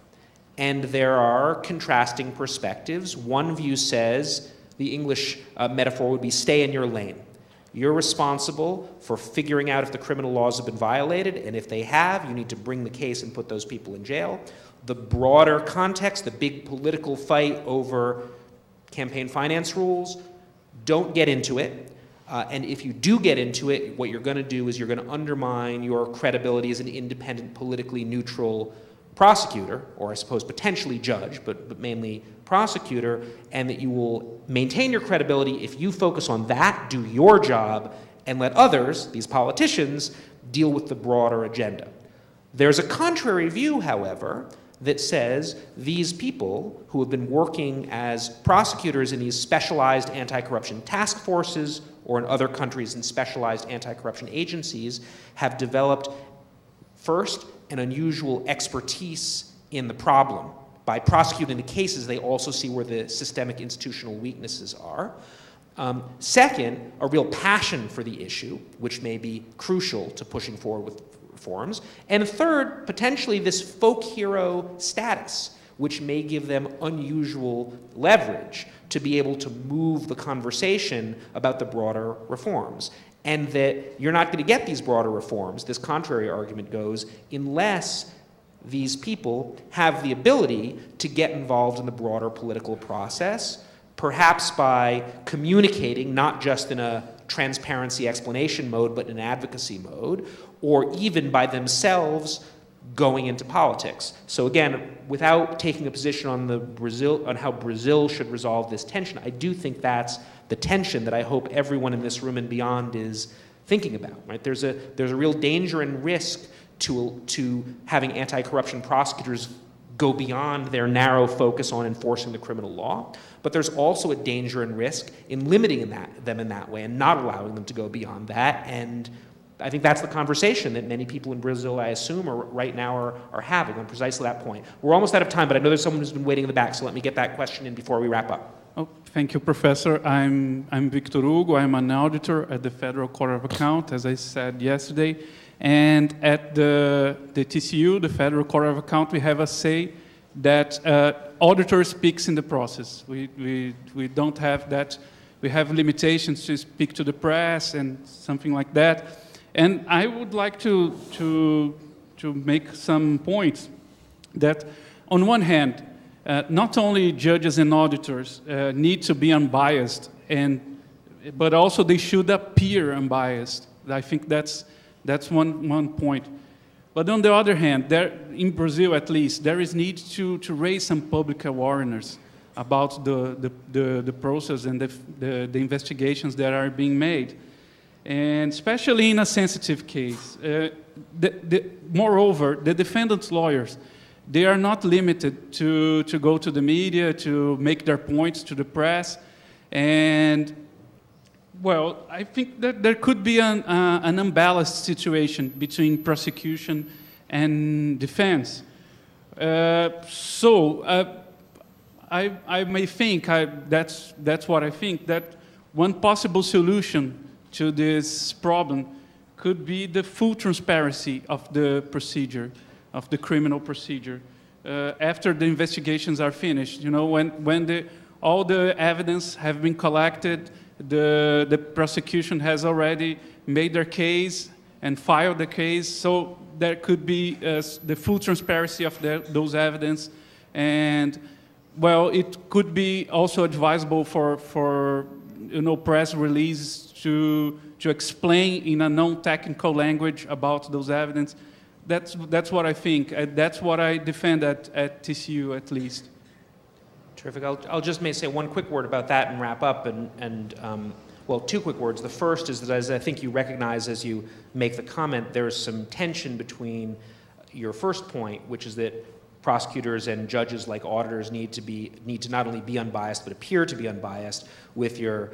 And there are contrasting perspectives. One view says the English metaphor would be stay in your lane. You're responsible for figuring out if the criminal laws have been violated, and if they have, you need to bring the case and put those people in jail. The broader context, the big political fight over campaign finance rules, don't get into it. And if you do get into it, what you're going to do is you're going to undermine your credibility as an independent, politically neutral prosecutor, or I suppose potentially judge, but mainly prosecutor, and that you will maintain your credibility if you focus on that, do your job, and let others, these politicians, deal with the broader agenda. There's a contrary view, however, that says these people who have been working as prosecutors in these specialized anti-corruption task forces, or in other countries in specialized anti-corruption agencies, have developed, first, an unusual expertise in the problem. By prosecuting the cases, they also see where the systemic institutional weaknesses are. Second, a real passion for the issue, which may be crucial to pushing forward with reforms. And third, potentially this folk hero status, which may give them unusual leverage to be able to move the conversation about the broader reforms. And that you're not going to get these broader reforms, this contrary argument goes, unless these people have the ability to get involved in the broader political process, perhaps by communicating, not just in a transparency explanation mode, but in an advocacy mode, or even by themselves going into politics. So again, without taking a position on how Brazil should resolve this tension, I do think that's the tension that I hope everyone in this room and beyond is thinking about. Right? There's a real danger and risk to having anti-corruption prosecutors go beyond their narrow focus on enforcing the criminal law, but there's also a danger and risk in limiting them in that way and not allowing them to go beyond that. And I think that's the conversation that many people in Brazil, I assume, right now are having on precisely that point. We're almost out of time, but I know there's someone who's been waiting in the back, so let me get that question in before we wrap up. Oh, thank you, Professor. I'm Victor Hugo. I'm an auditor at the Federal Court of Accounts, as I said yesterday. And at the TCU, the Federal Court of Accounts, we have a say that auditor speaks in the process. We don't have that. We have limitations to speak to the press and something like that. And I would like to make some points that, on one hand, not only judges and auditors need to be unbiased, but also they should appear unbiased. I think that's one point. But on the other hand, in Brazil at least, there is need to raise some public awareness about the process and the investigations that are being made. And especially in a sensitive case. Moreover, the defendant's lawyers, they are not limited to go to the media, to make their points to the press. And, well, I think that there could be an unbalanced situation between prosecution and defense. I may think, that's what I think, that one possible solution to this problem could be the full transparency of the procedure, of the criminal procedure, after the investigations are finished. You know, when all the evidence have been collected, the prosecution has already made their case and filed the case, so there could be the full transparency of those evidence. And, well, it could be also advisable for press releases to explain in a non-technical language about those evidence. That's what I think. That's what I defend at TCU, at least. Terrific. I'll just may say one quick word about that and wrap up. Well, two quick words. The first is that, as I think you recognize as you make the comment, there's some tension between your first point, which is that prosecutors and judges, like auditors, need to not only be unbiased but appear to be unbiased, with your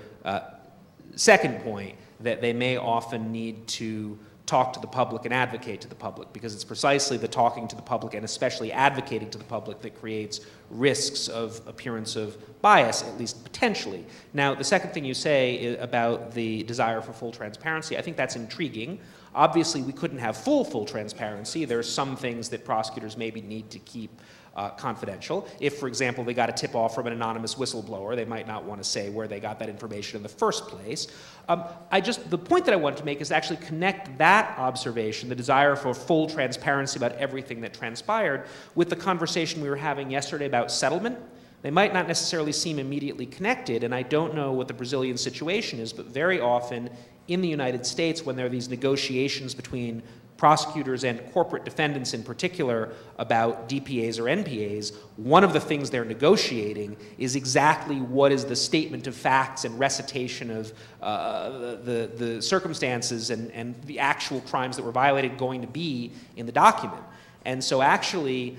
second point, that they may often need to talk to the public and advocate to the public, because it's precisely the talking to the public and especially advocating to the public that creates risks of appearance of bias, at least potentially. Now, the second thing you say about the desire for full transparency, I think that's intriguing. Obviously, we couldn't have full transparency. There are some things that prosecutors maybe need to keep confidential. If, for example, they got a tip-off from an anonymous whistleblower, they might not want to say where they got that information in the first place. The point that I wanted to make is to actually connect that observation, the desire for full transparency about everything that transpired, with the conversation we were having yesterday about settlement. They might not necessarily seem immediately connected, and I don't know what the Brazilian situation is, but very often in the United States, when there are these negotiations between prosecutors and corporate defendants in particular about DPAs or NPAs, one of the things they're negotiating is exactly what is the statement of facts and recitation of the circumstances and the actual crimes that were violated going to be in the document. And so actually,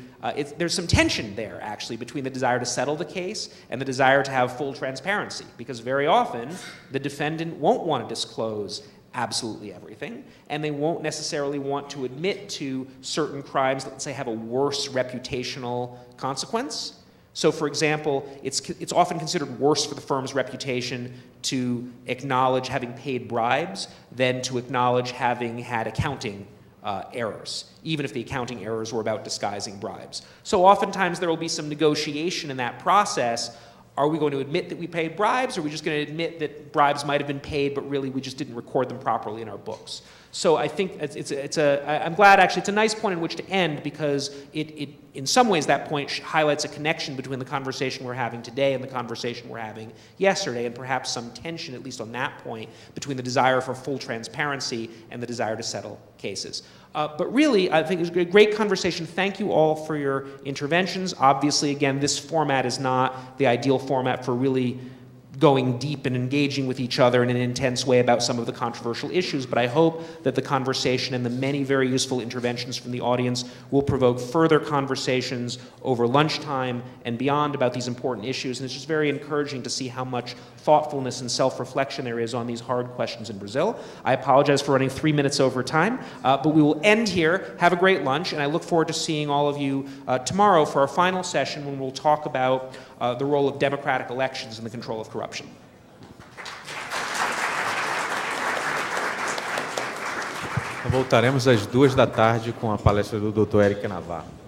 there's some tension there, actually, between the desire to settle the case and the desire to have full transparency, because very often the defendant won't want to disclose absolutely everything, and they won't necessarily want to admit to certain crimes that, let's say, have a worse reputational consequence. So, for example, it's often considered worse for the firm's reputation to acknowledge having paid bribes than to acknowledge having had accounting errors, even if the accounting errors were about disguising bribes. So oftentimes there will be some negotiation in that process. Are we going to admit that we paid bribes, or are we just going to admit that bribes might have been paid, but really we just didn't record them properly in our books? So I think I'm glad, actually, it's a nice point in which to end, because it in some ways that point highlights a connection between the conversation we're having today and the conversation we're having yesterday, and perhaps some tension, at least on that point, between the desire for full transparency and the desire to settle cases. But really, I think it was a great conversation. Thank you all for your interventions. Obviously, again, this format is not the ideal format for really going deep and engaging with each other in an intense way about some of the controversial issues, but I hope that the conversation and the many very useful interventions from the audience will provoke further conversations over lunchtime and beyond about these important issues, and it's just very encouraging to see how much thoughtfulness and self-reflection there is on these hard questions in Brazil. I apologize for running 3 minutes over time, but we will end here. Have a great lunch, and I look forward to seeing all of you tomorrow for our final session, when we'll talk about the role of democratic elections in the control of corruption. Voltaremos às 2 da tarde com a palestra do Dr. Eric Navarro.